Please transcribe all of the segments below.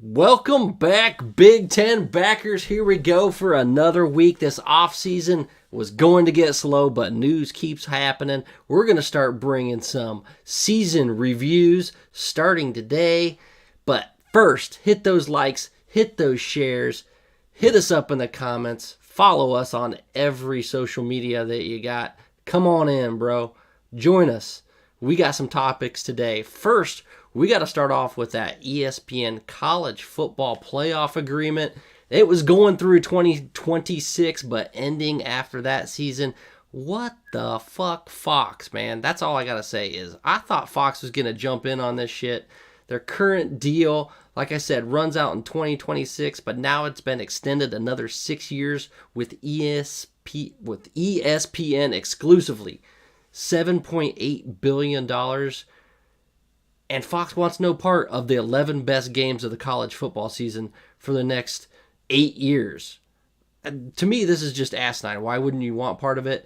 Welcome back, Big Ten Backers. Here we go for another week. This offseason was going to get slow, but news keeps happening. We're going to start bringing some season reviews starting today. But first, hit those likes, hit those shares, hit us up in the comments, follow us on every social media that you got. Come on in, bro. Join us. We got some topics today. First, we got to start off with that ESPN college football playoff agreement. It was going through 2026, but ending after that season. What the fuck, Fox, man? That's all I got to say is I thought Fox was going to jump in on this shit. Their current deal, like I said, runs out in 2026, but now it's been extended another 6 years with ESPN exclusively. $7.8 billion. And Fox wants no part of the 11 best games of the college football season for the next 8 years. And to me, this is just asinine. Why wouldn't you want part of it?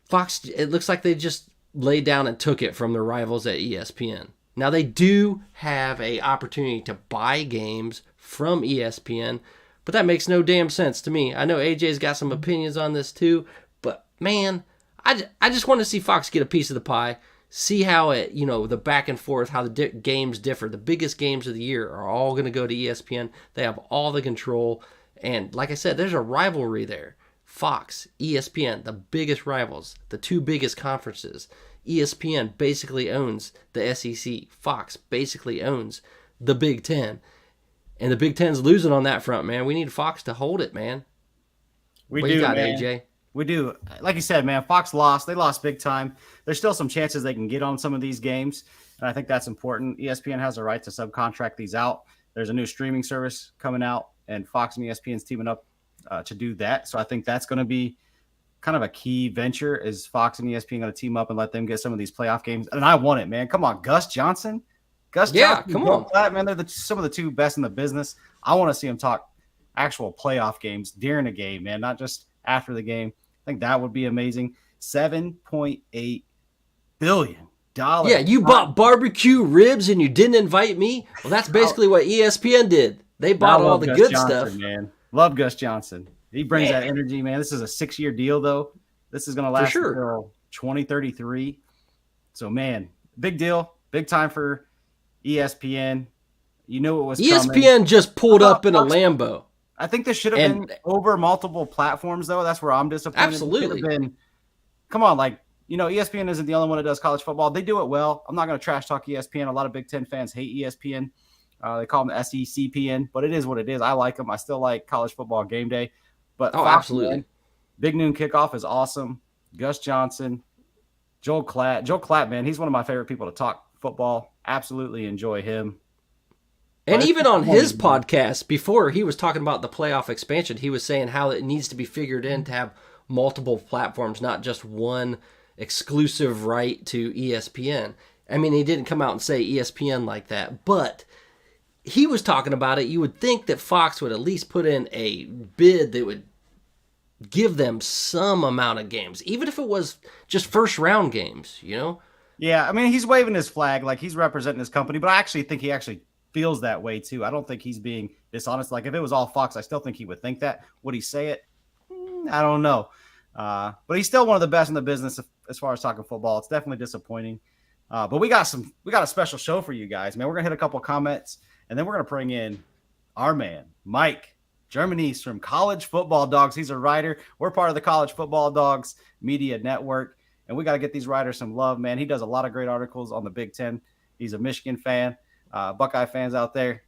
Fox, it looks like they just laid down and took it from their rivals at ESPN. Now, they do have an opportunity to buy games from ESPN, but that makes no damn sense to me. I know AJ's got some opinions on this too, but man, I just want to see Fox get a piece of the pie. See how it, the back and forth, how the games differ. The biggest games of the year are all going to go to ESPN. They have all the control. And like I said, there's a rivalry there. Fox, ESPN, the biggest rivals, the two biggest conferences. ESPN basically owns the SEC. Fox basically owns the Big Ten. And the Big Ten's losing on that front, man. We need Fox to hold it, man. What do you got, man? AJ? We do. Like you said, man, Fox lost. They lost big time. There's still some chances they can get on some of these games, and I think that's important. ESPN has a right to subcontract these out. There's a new streaming service coming out, and Fox and ESPN's teaming up to do that. So I think that's going to be kind of a key venture is Fox and ESPN going to team up and let them get some of these playoff games. And I want it, man. Come on, Gus Johnson. Johnson, come on. Man, they're some of the two best in the business. I want to see them talk actual playoff games during a game, man, not just after the game. I think that would be amazing. $7.8 billion. Yeah, you bought barbecue ribs and you didn't invite me? Well, that's basically what ESPN did. They bought all the good stuff. Man. Love Gus Johnson. He brings that energy, man. This is a 6-year deal, though. This is going to last until 2033. So, man, big deal. Big time for ESPN. You know it was ESPN coming. Just pulled up in a Lambo. I think this should have been over multiple platforms, though. That's where I'm disappointed. Absolutely. Come on, ESPN isn't the only one that does college football. They do it well. I'm not going to trash talk ESPN. A lot of Big Ten fans hate ESPN. They call them SECPN, but it is what it is. I like them. I still like college football game day. But absolutely. Man, Big Noon Kickoff is awesome. Gus Johnson, Joel Klatt, man, he's one of my favorite people to talk football. Absolutely enjoy him. And even on his podcast, before he was talking about the playoff expansion, he was saying how it needs to be figured in to have multiple platforms, not just one exclusive right to ESPN. I mean, he didn't come out and say ESPN like that, but he was talking about it. You would think that Fox would at least put in a bid that would give them some amount of games, even if it was just first round games, Yeah, I mean, he's waving his flag like he's representing his company, but I actually think he actually feels that way too. I don't think he's being dishonest. Like if it was all Fox, I still think he would think that. Would he say it? I don't know. But he's still one of the best in the business as far as talking football. It's definitely disappointing. But we got a special show for you guys, man. We're gonna hit a couple comments and then we're gonna bring in our man, Mike Germanese from College Football Dawgs. He's a writer. We're part of the College Football Dawgs Media Network, and we got to get these writers some love, man. He does a lot of great articles on the Big Ten. He's a Michigan fan. Buckeye fans out there,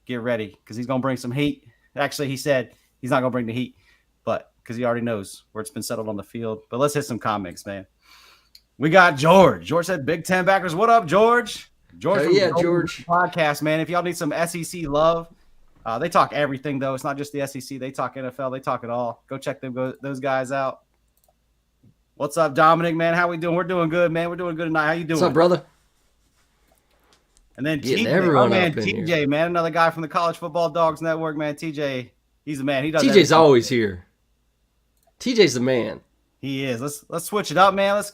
get ready because he's going to bring some heat. Actually, he said he's not going to bring the heat, but because he already knows where it's been settled on the field. But let's hit some comics, man. We got George. George said, Big Ten Backers. What up, George? George from George podcast, man. If y'all need some SEC love, they talk everything, though. It's not just the SEC. They talk NFL. They talk it all. Go check those guys out. What's up, Dominic, man? How we doing? We're doing good, man. We're doing good tonight. How you doing? What's up, brother? And then TJ, man, another guy from the College Football Dawgs Network, man. TJ, he's the man. He does. TJ's always here. TJ's the man. He is. Let's switch it up, man. Let's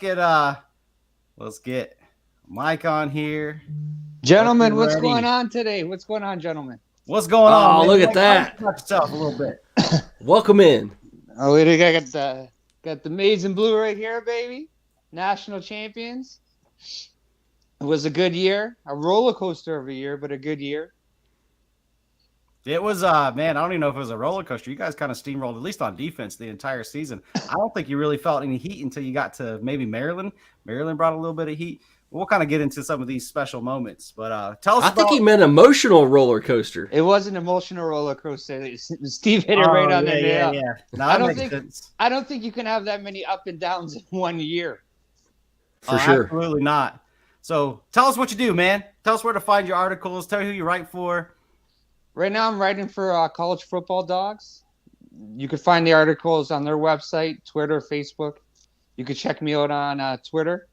get Mike on here. Gentlemen, what's going on today? What's going on, gentlemen? What's going on? Oh, Man? look at Like, that. talk yourself a little bit. Welcome in. Oh, wait, I got the maize and blue right here, baby. National champions. It was a good year, a roller coaster of a year, but a good year. It was, man, I don't even know if it was a roller coaster. You guys kind of steamrolled, at least on defense, the entire season. I don't think you really felt any heat until you got to maybe Maryland. Maryland brought a little bit of heat. We'll kind of get into some of these special moments, but tell us I think he meant emotional roller coaster. It was an emotional roller coaster. Steve hit it right on the nail. Yeah. No, I don't think you can have that many up and downs in 1 year. For sure. Absolutely not. So tell us what you do, man. Tell us where to find your articles. Tell me who you write for. Right now, I'm writing for College Football Dawgs. You can find the articles on their website, Twitter, Facebook. You can check me out on Twitter,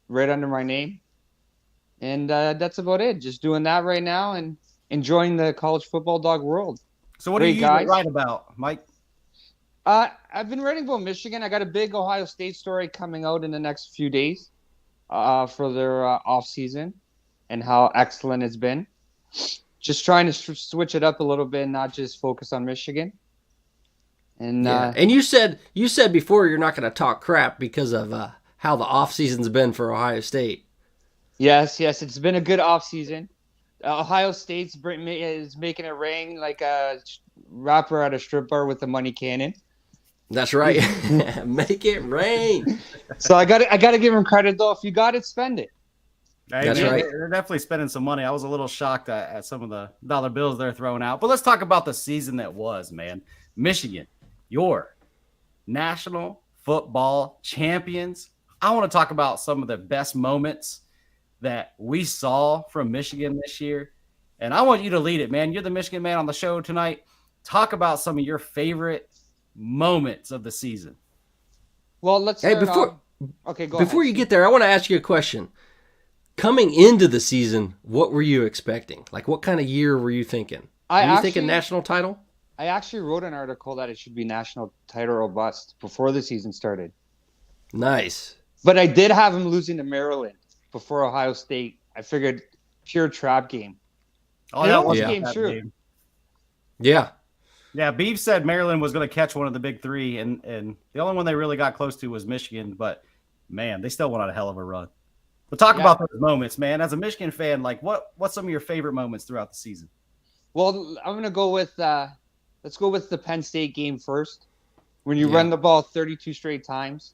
right under my name. And that's about it. Just doing that right now and enjoying the college football dog world. So what do you write about, Mike? I've been writing about Michigan. I got a big Ohio State story coming out in the next few days for their off season and how excellent it's been. Just trying to switch it up a little bit and not just focus on Michigan. And and you said before you're not going to talk crap because of how the off season's been for Ohio State. Yes, it's been a good off season. Ohio State's is making it rain like a rapper at a strip bar with a money cannon. That's right. Make it rain. So I got to give them credit though. If you got it, spend it. That's right. They're definitely spending some money. I was a little shocked at some of the dollar bills they're throwing out. But let's talk about the season that was, man. Michigan, your national football champions. I want to talk about some of the best moments that we saw from Michigan this year. And I want you to lead it, man. You're the Michigan man on the show tonight. Talk about some of your favorite moments of the season. Well, let's start before ahead. you get there, I want to ask you a question. Coming into the season, what were you expecting? Like, what kind of year were you thinking? Were you thinking national title? I actually wrote an article that it should be national title or bust before the season started. Nice. But I did have him losing to Maryland before Ohio State. I figured pure trap game. Oh, it that almost was came true. Game. Yeah. Yeah, Beeve said Maryland was going to catch one of the big three, and the only one they really got close to was Michigan. But, man, they still went on a hell of a run. But talk about those moments, man. As a Michigan fan, like what's some of your favorite moments throughout the season? Well, I'm going to go with let's go with the Penn State game first. When you run the ball 32 straight times,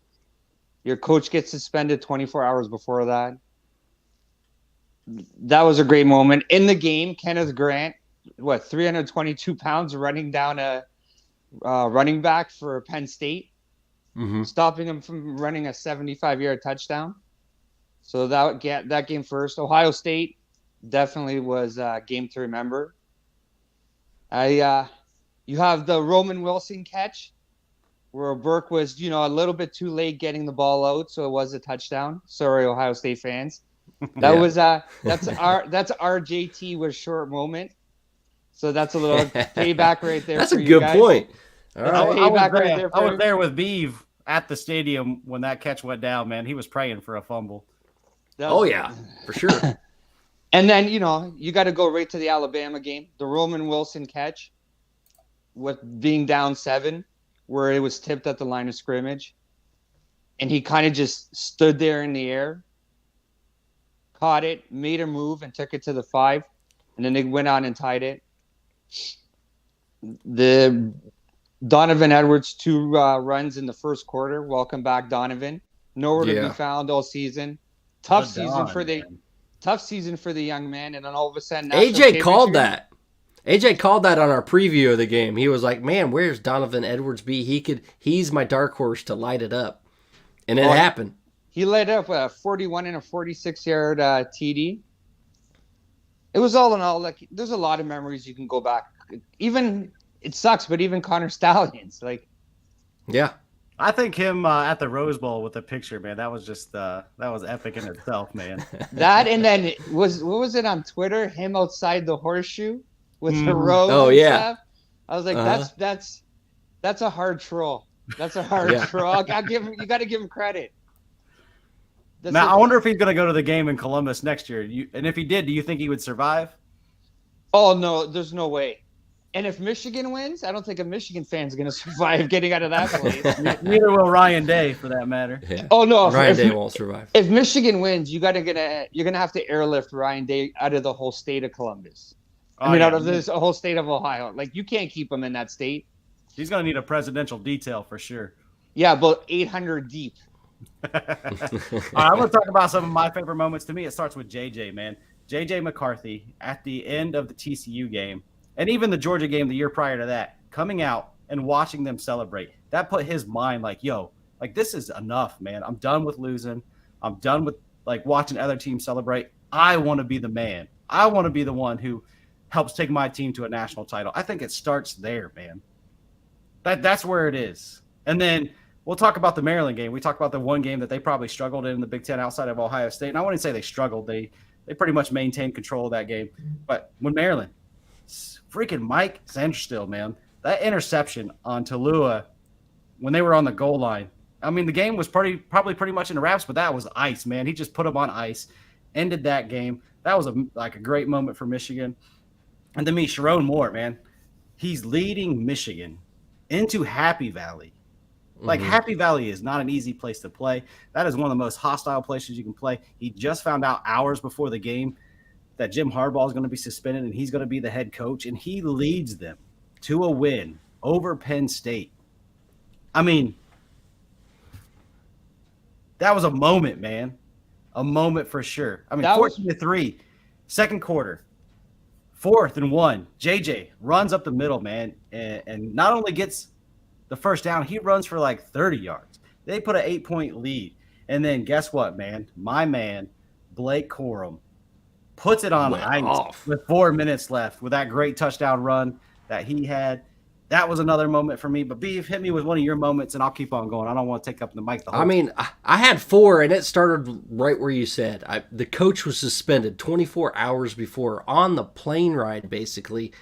your coach gets suspended 24 hours before that. That was a great moment. In the game, Kenneth Grant, 322 pounds running down a running back for Penn State, stopping him from running a 75-yard touchdown. So that game first. Ohio State definitely was a game to remember. You have the Roman Wilson catch where Burke was, a little bit too late getting the ball out, so it was a touchdown. Sorry, Ohio State fans. That was that's our JT was short moment. So that's a little payback right there. That's for a you good guys. point. All right. I was there with Beeve at the stadium when that catch went down, man. He was praying for a fumble. Yeah, for sure. And then, you got to go right to the Alabama game, the Roman Wilson catch with being down 7, where it was tipped at the line of scrimmage. And he kind of just stood there in the air, caught it, made a move, and took it to the 5. And then they went on and tied it. The Donovan Edwards 2 runs in the first quarter. Welcome back, Donovan. Nowhere to be found all season. Tough season for the young man, and then all of a sudden, AJ called that. AJ called that on our preview of the game. He was like, "Man, where's Donovan Edwards be? He's my dark horse to light it up," and it happened. He lit up a 41 and a 46-yard TD. It was all in all, like, there's a lot of memories you can go back. Even it sucks, but even Connor Stallions, yeah. I think him at the Rose Bowl with the picture, man, that was just that was epic in itself, man. That, and then what was it on Twitter? Him outside the horseshoe with the rose. Oh yeah. Stuff. I was like, that's a hard troll. That's a hard troll. You got to give him credit. Now I wonder if he's going to go to the game in Columbus next year. And if he did, do you think he would survive? Oh no, there's no way. And if Michigan wins, I don't think a Michigan fan's going to survive getting out of that place. Neither will Ryan Day, for that matter. Yeah. Oh no, Ryan Day won't survive. If Michigan wins, you're gonna have to airlift Ryan Day out of the whole state of Columbus. Out of this whole state of Ohio. Like, you can't keep him in that state. He's gonna need a presidential detail for sure. Yeah, about 800 deep. All right, I'm gonna talk about some of my favorite moments. To me, it starts with JJ, man. JJ McCarthy at the end of the TCU game, and even the Georgia game the year prior to that, coming out and watching them celebrate. That put his mind like, yo, like, this is enough, man. I'm done with losing. I'm done with like watching other teams celebrate. I want to be the man. I want to be the one who helps take my team to a national title. I think it starts there, man. That's where it is. And then we'll talk about the Maryland game. We talked about the one game that they probably struggled in the Big Ten outside of Ohio State. And I wouldn't say they struggled. They pretty much maintained control of that game. But when Maryland, freaking Mike Sanderstill, man, that interception on Tallulah when they were on the goal line. I mean, the game was probably pretty much in the wraps, but that was ice, man. He just put them on ice, ended that game. That was a great moment for Michigan. And to me, Sharon Moore, man, he's leading Michigan into Happy Valley. Like, Happy Valley is not an easy place to play. That is one of the most hostile places you can play. He just found out hours before the game that Jim Harbaugh is going to be suspended and he's going to be the head coach, and he leads them to a win over Penn State. I mean, that was a moment, man. A moment for sure. I mean, 14-3, second quarter, 4th and 1. JJ runs up the middle, man, and not only gets the first down, he runs for like 30 yards. They put an 8-point lead. And then guess what, man? My man, Blake Corum, puts it on ice with 4 minutes left with that great touchdown run that he had. That was another moment for me. But Beef, hit me with one of your moments, and I'll keep on going. I don't want to take up the mic the whole time. I had 4, and it started right where you said. The coach was suspended 24 hours before on the plane ride, basically,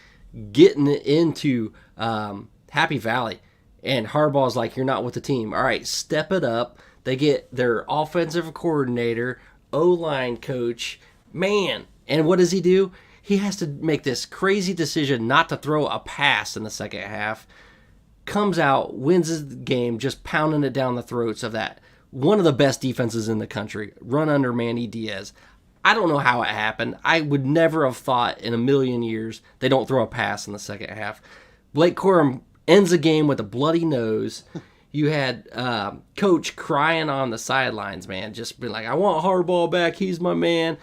getting into Happy Valley. And Harbaugh's like, you're not with the team. All right, step it up. They get their offensive coordinator, O-line coach. Man, and what does he do? He has to make this crazy decision not to throw a pass in the second half. Comes out, wins the game, just pounding it down the throats of that. One of the best defenses in the country. Run under Manny Diaz. I don't know how it happened. I would never have thought in a million years they don't throw a pass in the second half. Blake Corum ends the game with a bloody nose. You had Coach crying on the sidelines, man. Just be like, I want Harbaugh back. He's my man.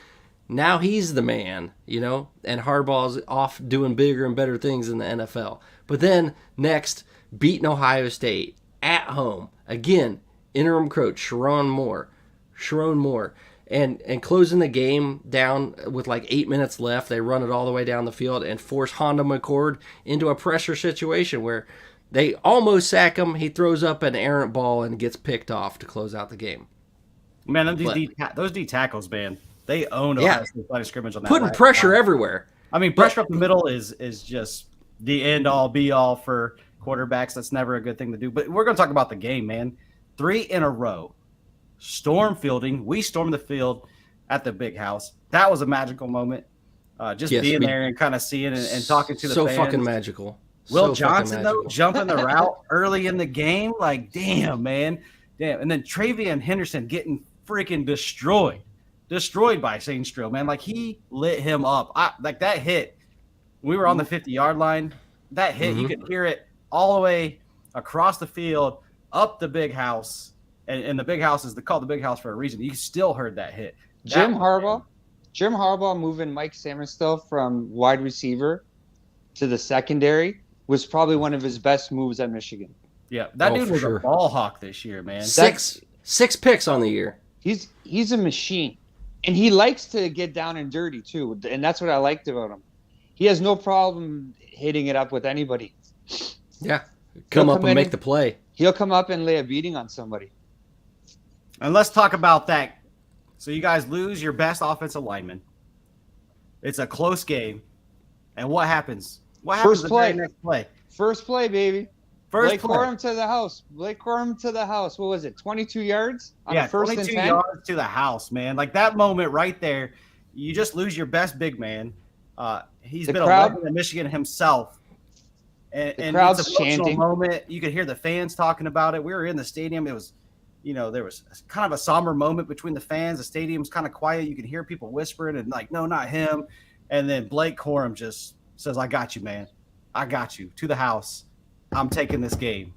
Now he's the man, and Harbaugh's off doing bigger and better things in the NFL. But then next, beating Ohio State at home. Again, interim coach Sharon Moore. And closing the game down with like 8 minutes left. They run it all the way down the field and force Honda McCord into a pressure situation where they almost sack him. He throws up an errant ball and gets picked off to close out the game. Man, those D tackles, man. They own Ohio State line of scrimmage on that. Putting pressure everywhere. I mean, pressure up the middle is just the end-all, be-all for quarterbacks. That's never a good thing to do. But we're going to talk about the game, man. 3 in a row. Storm fielding. We stormed the field at the Big House. That was a magical moment. Being there and kind of seeing and talking to the fans. So fucking magical. Will Johnson, though, jumping the route early in the game. Like, damn, man. Damn. And then Travion Henderson getting freaking destroyed by Sainstrill, man. Like, he lit him up. Like, that hit, we were on the 50-yard line. That hit, you could hear it all the way across the field, up the Big House. And the Big House is called the Big House for a reason. You still heard that hit. Jim Harbaugh moving Mike Sainristil from wide receiver to the secondary was probably one of his best moves at Michigan. Yeah, that dude was a ball hawk this year, man. Six picks on the year. He's a machine. And he likes to get down and dirty, too. And that's what I liked about him. He has no problem hitting it up with anybody. Yeah. Come up and make the play. He'll come up and lay a beating on somebody. And let's talk about that. So you guys lose your best offensive lineman. It's a close game. And what happens? What happens the very next play? First play, baby. Blake Corum to the house. What was it, 22 yards? On first 22 yards to the house, man. Like, that moment right there, you just lose your best big man. He's The been crowd- a legend in Michigan himself. And crowd's it's an emotional chanting. moment. You could hear the fans talking about it. We were in the stadium. It was, there was kind of a somber moment between the fans. The stadium's kind of quiet. You could hear people whispering and like, no, not him. And then Blake Corum just says, I got you, man. I got you. To the house. I'm taking this game.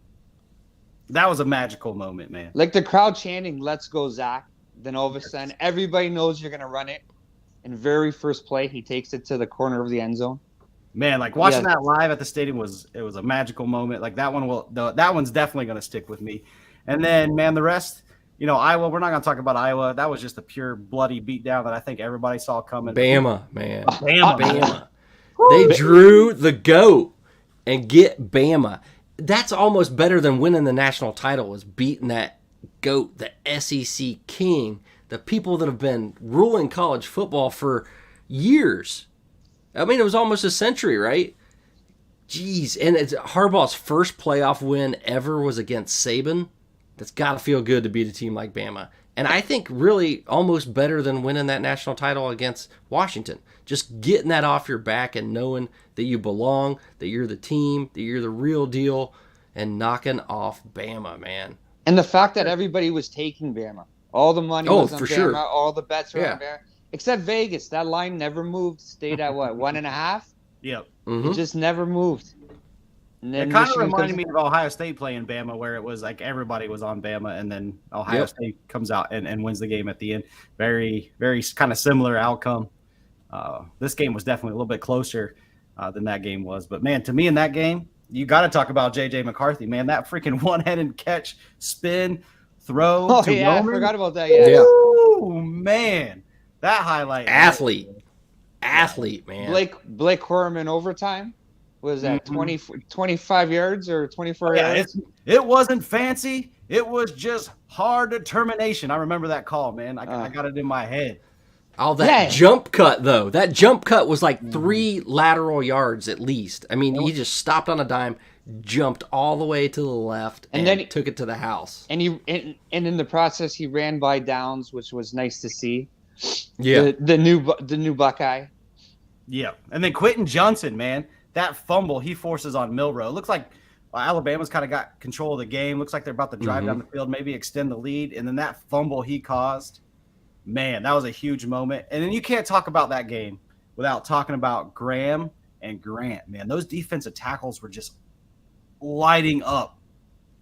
That was a magical moment, man. Like the crowd chanting, let's go, Zach. Then all of a sudden, everybody knows you're going to run it. And very first play, he takes it to the corner of the end zone. Man, like watching that live at the stadium was a magical moment. Like that one's definitely going to stick with me. And then, man, the rest, Iowa, we're not going to talk about Iowa. That was just a pure bloody beatdown that I think everybody saw coming. Bama, man. Bama. They drew the GOAT and get Bama. That's almost better than winning the national title, is beating that GOAT, the SEC king, the people that have been ruling college football for years. I mean, it was almost a century, right? Jeez. And it's Harbaugh's first playoff win ever was against Saban. That's got to feel good to beat a team like Bama. And I think really almost better than winning that national title against Washington. Just getting that off your back and knowing that you belong, that you're the team, that you're the real deal, and knocking off Bama, man. And the fact that everybody was taking Bama. All the money was on for Bama. sure. All the bets were on Bama. Except Vegas. That line never moved. Stayed at what, 1.5? Yep. Mm-hmm. It just never moved. And then It kind of Michigan reminded me of Ohio State playing Bama, where it was like everybody was on Bama, and then Ohio State comes out and wins the game at the end. Very, very kind of similar outcome. This game was definitely a little bit closer than that game was. But, man, to me in that game, you got to talk about J.J. McCarthy, man. That freaking one-handed catch, spin, throw. Oh, to yeah, Roman. I forgot about that. Yeah. Oh, man. That highlight. Athlete, man. Blake Corum in overtime was at 25 yards or 24 yards. It wasn't fancy. It was just hard determination. I remember that call, man. I got it in my head. Oh, that jump cut, though. That jump cut was like 3 lateral yards at least. I mean, he just stopped on a dime, jumped all the way to the left, and then took it to the house. And in the process, he ran by Dawgs, which was nice to see. Yeah. The new Buckeye. Yeah. And then Quentin Johnson, man, that fumble he forces on Milroe. Looks like Alabama's kind of got control of the game. Looks like they're about to drive down the field, maybe extend the lead. And then that fumble he caused, man, that was a huge moment. And then you can't talk about that game without talking about Graham and Grant, man. Those defensive tackles were just lighting up,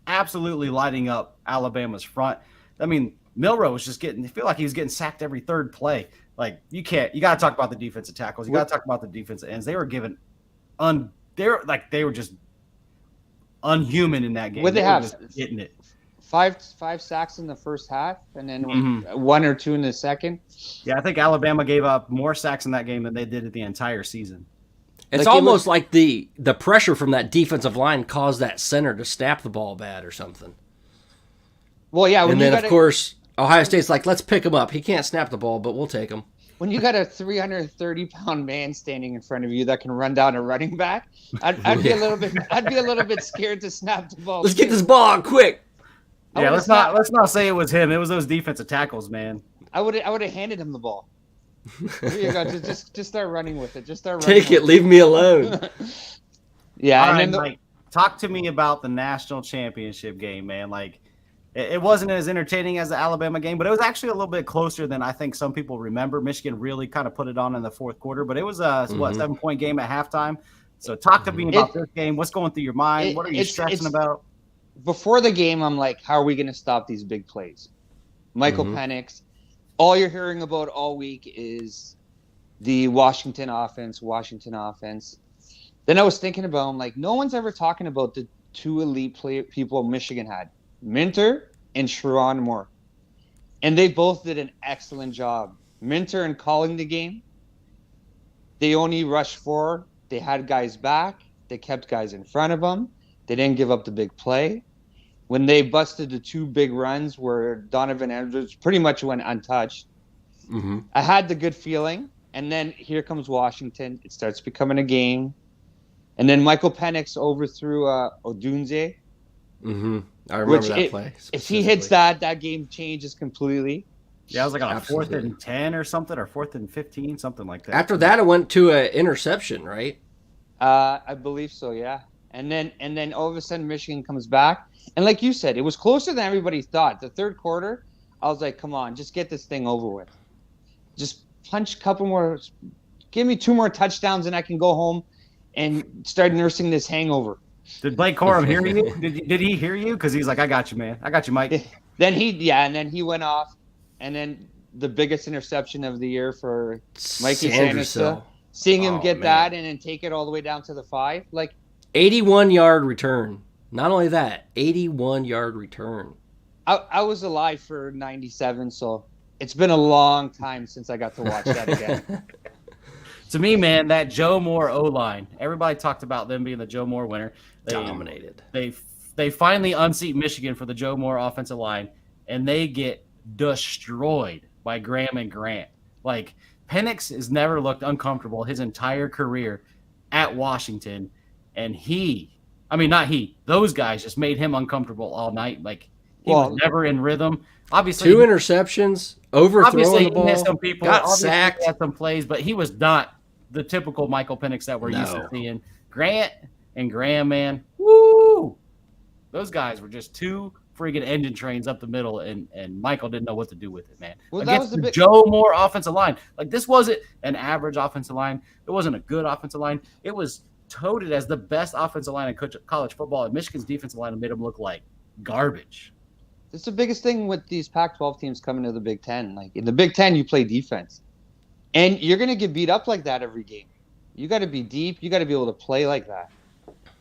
absolutely lighting up Alabama's front. I mean, Milroe was just I feel like he was getting sacked every third play. Like, you got to talk about the defensive tackles. You got to talk about the defensive ends. They were given they were just unhuman in that game. What they have? Just getting it. Five sacks in the first half, and then 1 or 2 in the second. Yeah, I think Alabama gave up more sacks in that game than they did at the entire season. It's almost like the pressure from that defensive line caused that center to snap the ball bad or something. Well, yeah. And then, of course, Ohio State's like, let's pick him up. He can't snap the ball, but we'll take him. When you got a 330-pound man standing in front of you that can run down a running back, I'd be a little bit scared to snap the ball. Let's get this ball out quick. Yeah, let's not say it was him. It was those defensive tackles, man. I would have handed him the ball. Here you go. Just start running with it. Just start running. Take it. Leave me alone. Yeah, All and right, then talk to me about the national championship game, man. Like, it wasn't as entertaining as the Alabama game, but it was actually a little bit closer than I think some people remember. Michigan really kind of put it on in the fourth quarter, but it was a 7-point game at halftime. So talk to me about this game. What's going through your mind? What are you stressing about? Before the game, I'm like, how are we going to stop these big plays? Michael Penix. All you're hearing about all week is the Washington offense. Then I was thinking about, I'm like, no one's ever talking about the 2 elite people Michigan had, Minter and Sharon Moore. And they both did an excellent job. Minter in calling the game. They only rushed 4. They had guys back. They kept guys in front of them. They didn't give up the big play. When they busted the 2 big runs where Donovan Andrews pretty much went untouched, I had the good feeling. And then here comes Washington. It starts becoming a game. And then Michael Penix overthrew Odunze. I remember that play. If he hits that game changes completely. Yeah, I was like on a Absolutely. 4th and 10 or something, or 4th and 15, something like that. After that, it went to an interception, right? I believe so, yeah. And then all of a sudden Michigan comes back. And like you said, it was closer than everybody thought. The third quarter, I was like, come on, just get this thing over with. Just punch a couple more, give me 2 more touchdowns and I can go home and start nursing this hangover. Did Blake Corum hear you? Did he hear you? Because he's like, I got you, man. I got you, Mike. Then he went off. And then the biggest interception of the year for Mikey Sanderson. Seeing him get that and then take it all the way down to the 5. Like 81-yard return. Not only that, 81-yard return. I was alive for 97, so it's been a long time since I got to watch that again. To me, man, that Joe Moore O-line, everybody talked about them being the Joe Moore winner. They Dominated. They finally unseat Michigan for the Joe Moore offensive line, and they get destroyed by Graham and Grant. Like, Penix has never looked uncomfortable his entire career at Washington, and those guys just made him uncomfortable all night. Like, he was never in rhythm. Obviously, 2 interceptions, overthrowing the ball, missed some people, got sacked. He had some plays, but he was not the typical Michael Penix that we're used to seeing. Grant and Graham, man, woo! Those guys were just 2 friggin' engine trains up the middle, and Michael didn't know what to do with it, man. Well, Against the Joe Moore offensive line. Like, this wasn't an average offensive line. It wasn't a good offensive line. It was touted as the best offensive line in college football, and Michigan's defensive line made them look like garbage. It's the biggest thing with these Pac-12 teams coming to the Big Ten. Like, in the Big Ten, you play defense. And you're going to get beat up like that every game. You got to be deep. You got to be able to play like that.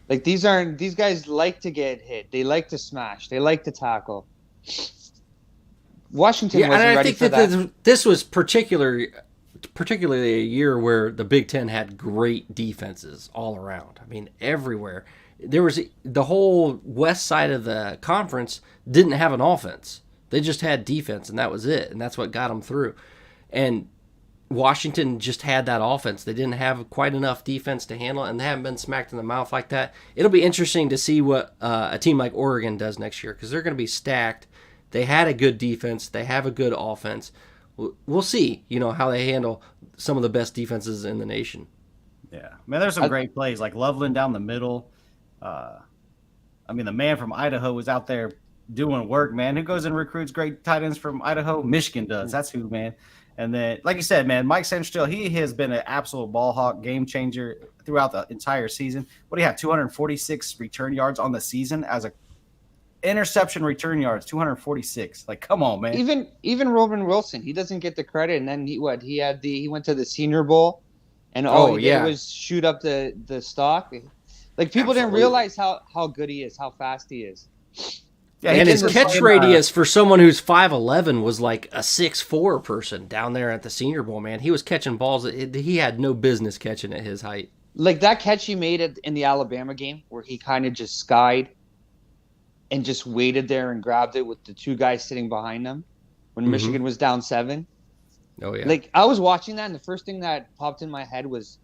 Like, these guys like to get hit. They like to smash. They like to tackle. Washington wasn't ready for that. I think that this was particularly a year where the Big Ten had great defenses all around. I mean, everywhere. There was the whole west side of the conference didn't have an offense. They just had defense, and that was it. And that's what got them through. And Washington just had that offense. They didn't have quite enough defense to handle it, and they haven't been smacked in the mouth like that. It'll be interesting to see what a team like Oregon does next year, because they're going to be stacked. They had a good defense. They have a good offense. We'll see, how they handle some of the best defenses in the nation. Yeah. Man, there's some great plays, like Loveland down the middle. The man from Idaho was out there doing work, man. Who goes and recruits great tight ends from Idaho? Michigan does. That's who, man. And then, like you said, man, Mike Sanderson, he has been an absolute ball hawk, game changer throughout the entire season. What do you have, 246 return yards on the season as a interception return yards, 246. Like, come on, man. Even Roman Wilson, he doesn't get the credit. And then he went to the Senior Bowl, and all he did was shoot up the stock. Like, people didn't realize how good he is, how fast he is. Yeah, and his catch radius for someone who's 5'11" was like a 6'4" person down there at the Senior Bowl, man. He was catching balls that he had no business catching at his height. Like that catch he made in the Alabama game where he kind of just skied and just waited there and grabbed it with the 2 guys sitting behind him when Michigan was down 7. Oh, yeah. Like, I was watching that, and the first thing that popped in my head was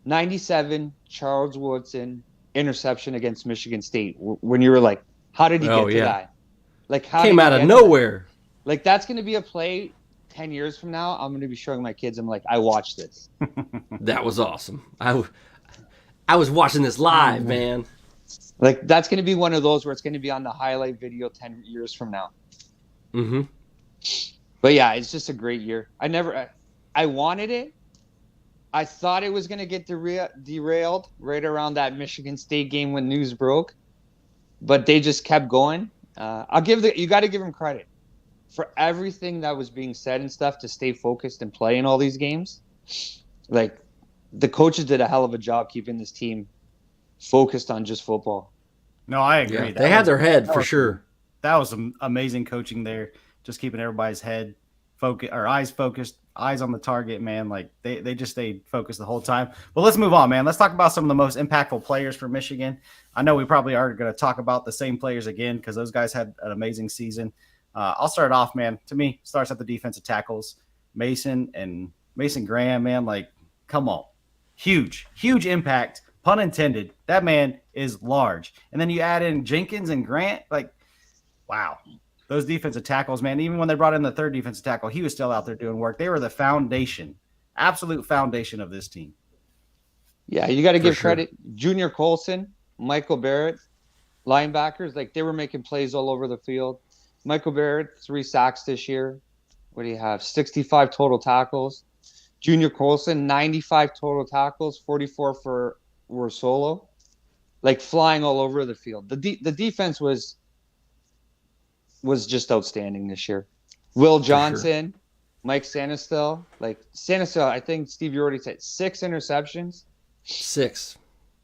97, Charles Woodson, interception against Michigan State, when you were like, how did he get to that? Like, how came out of nowhere. Like, that's going to be a play 10 years from now. I'm going to be showing my kids. I'm like, I watched this. That was awesome. I was watching this live, man. Like, that's going to be one of those where it's going to be on the highlight video 10 years from now. Mm-hmm. But yeah, it's just a great year. I wanted it. I thought it was going to get derailed right around that Michigan State game when news broke. But they just kept going. You got to give them credit for everything that was being said and stuff to stay focused and play in all these games. Like, the coaches did a hell of a job keeping this team focused on just football. No, I agree. Yeah, they had their head for sure. That was some amazing coaching there, just keeping everybody's head focused or eyes focused, eyes on the target, man. Like, they just stayed focused the whole time. But let's move on, man. Let's talk about some of the most impactful players for Michigan. I know we probably are going to talk about the same players again because those guys had an amazing season. I'll start off, man. To me, starts at the defensive tackles. Mason Graham, man, like, come on. Huge impact, pun intended. That man is large. And then you add in Jenkins and Grant, like, wow. those defensive tackles, man, even when they brought in the third defensive tackle, he was still out there doing work. They were the foundation, absolute foundation of this team. Yeah, you got to give credit. Junior Colson, Michael Barrett, linebackers, like they were making plays all over the field. Michael Barrett, 3 sacks this year. What do you have? 65 total tackles. Junior Colson, 95 total tackles, 44 were solo. Like flying all over the field. The defense was just outstanding this year. Will Johnson, Mike Sanistel. Like Sanistel, I think Steve, you already said 6 interceptions. 6.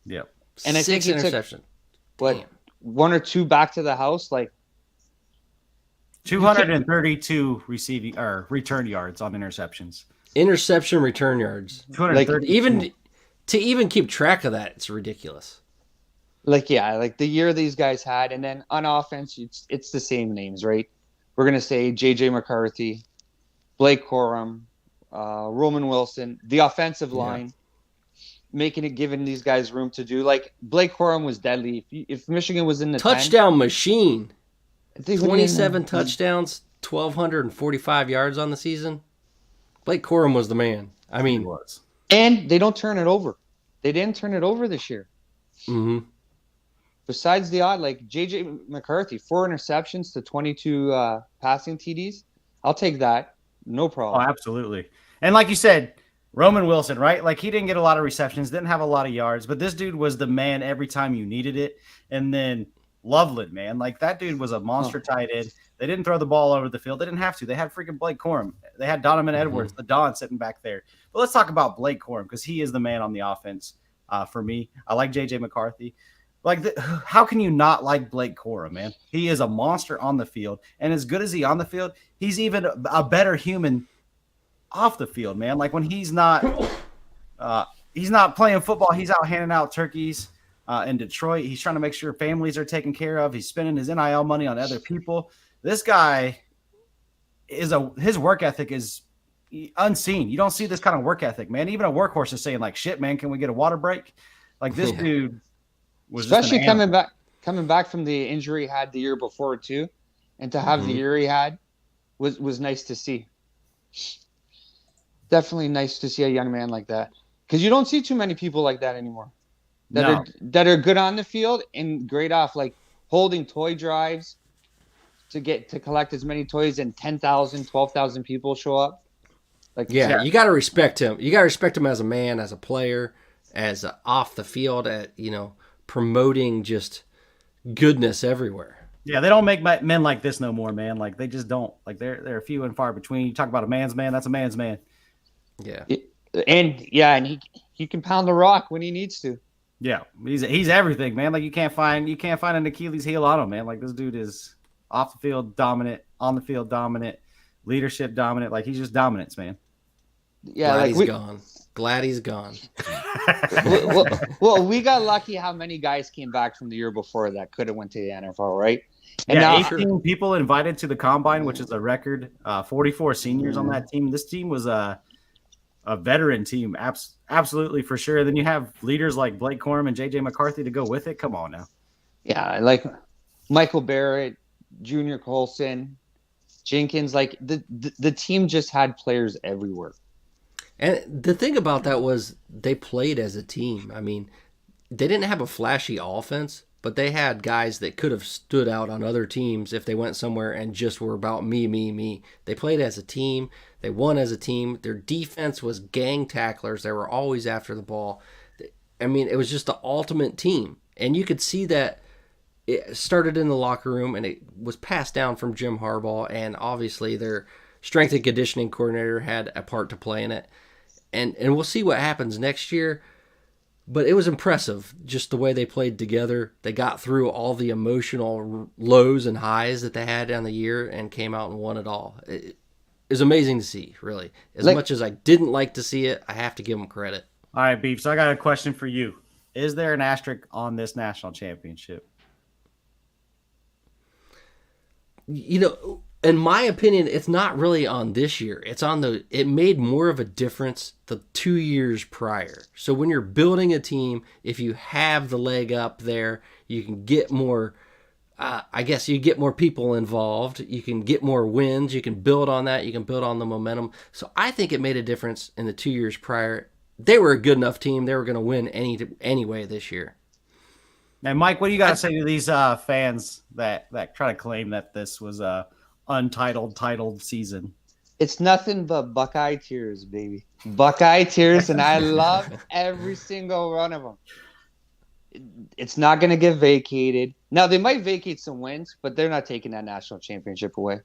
Yep. And I think he interception. Took, 1 or 2 back to the house, like 232 receiving or return yards on interceptions. Interception return yards. 230. To even keep track of that, it's ridiculous. Like the year these guys had, and then on offense, it's the same names, right? We're gonna say J.J. McCarthy, Blake Corum, Roman Wilson, the offensive line. Giving these guys room to do. Like Blake Corum was deadly. If Michigan was in the touchdown machine, 27 touchdowns, 1,245 yards on the season. Blake Corum was the man. I mean, and they don't turn it over. They didn't turn it over this year. Mm-hmm. Besides the odd, like J.J. McCarthy, 4 interceptions to 22 passing TDs. I'll take that. No problem. Oh, absolutely. And like you said, Roman Wilson, right? Like he didn't get a lot of receptions, didn't have a lot of yards, but this dude was the man every time you needed it. And then Loveland, man, like that dude was a monster tight end. They didn't throw the ball over the field. They didn't have to. They had freaking Blake Corum. They had Donovan Edwards, the Don sitting back there. But let's talk about Blake Corum because he is the man on the offense for me. I like J.J. McCarthy. How can you not like Blake Corum, man? He is a monster on the field. And as good as he on the field, he's even a better human off the field, man. Like when he's not playing football, he's out handing out turkeys in Detroit. He's trying to make sure families are taken care of. He's spending his NIL money on other people. This guy his work ethic is unseen. You don't see this kind of work ethic, man. Even a workhorse is saying like, shit, man, can we get a water break? Like this dude was especially coming back from the injury he had the year before too. And to have the year he had was nice to see. Definitely nice to see a young man like that. Because you don't see too many people like that anymore. That are good on the field and great off, like holding toy drives to collect as many toys and 10,000, 12,000 people show up. You got to respect him. You got to respect him as a man, as a player, as off the field, at promoting just goodness everywhere. Yeah, they don't make men like this no more, man. Like they just don't. Like they're few and far between. You talk about a man's man, that's a man's man. Yeah. And he can pound the rock when he needs to. Yeah, he's everything, man. Like you can't find an Achilles heel on him, man. Like this dude is off the field dominant, on the field dominant, leadership dominant. Like he's just dominance, man. Yeah, glad he's gone. Glad he's gone. well, we got lucky how many guys came back from the year before that could have went to the NFL, right? And now 18 people invited to the combine, which is a record. 44 seniors on that team. This team was a veteran team, absolutely for sure. Then you have leaders like Blake Corum and J.J. McCarthy to go with it. Come on now. Yeah, like Michael Barrett, Junior Colson, Jenkins. Like the team just had players everywhere. And the thing about that was they played as a team. I mean, they didn't have a flashy offense, but they had guys that could have stood out on other teams if they went somewhere and just were about me, me, me. They played as a team. They won as a team. Their defense was gang tacklers. They were always after the ball. I mean, it was just the ultimate team. And you could see that it started in the locker room and it was passed down from Jim Harbaugh. And obviously their strength and conditioning coordinator had a part to play in it. And we'll see what happens next year. But it was impressive, just the way they played together. They got through all the emotional lows and highs that they had on the year and came out and won it all. It was amazing to see, really. As much as I didn't like to see it, I have to give them credit. All right, Beef, so I got a question for you. Is there an asterisk on this national championship? In my opinion, it's not really on this year. It made more of a difference the 2 years prior. So when you're building a team, if you have the leg up there, you can get more I guess you get more people involved. You can get more wins. You can build on that. You can build on the momentum. So I think it made a difference in the 2 years prior. They were a good enough team. They were going to win anyway this year. And Mike, what do you got to say to these fans that try to claim that this was a titled season? It's nothing but Buckeye tears, baby. Buckeye tears, and I love every single one of them. It's not going to get vacated. Now, they might vacate some wins, but they're not taking that national championship away.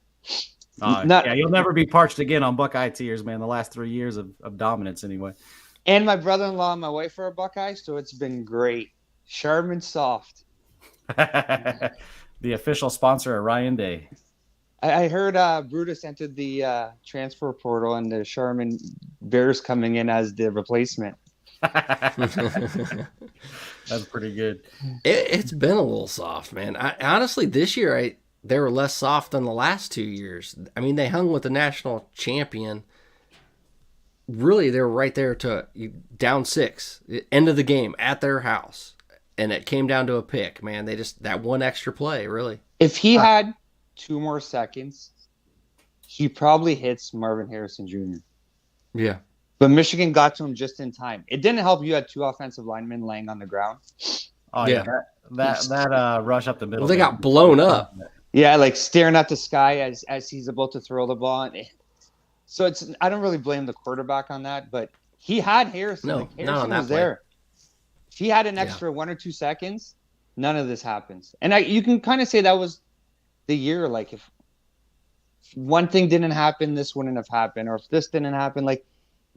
Yeah, you'll never be parched again on Buckeye tears, man. The last 3 years of dominance, anyway. And my brother-in-law and my wife are a Buckeye, so it's been great. Sharp Soft. The official sponsor of Ryan Day. I heard Brutus entered the transfer portal, and the Sherman Bears coming in as the replacement. That's pretty good. It's been a little soft, man. Honestly, this year they were less soft than the last 2 years. I mean, they hung with the national champion. Really, they were right there to down 6, end of the game at their house, and it came down to a pick. Man, they just that one extra play, really. If he had 2 more seconds, he probably hits Marvin Harrison Jr. Yeah. But Michigan got to him just in time. It didn't help you had 2 offensive linemen laying on the ground. Oh yeah, that rush up the middle. Well, they got blown up. Yeah, like staring at the sky as he's about to throw the ball. So I don't really blame the quarterback on that, but he had Harrison. No, Harrison not was there. If he had an extra 1 or 2 seconds, none of this happens. And you can kind of say that was the year. Like if one thing didn't happen, this wouldn't have happened, or if this didn't happen, like.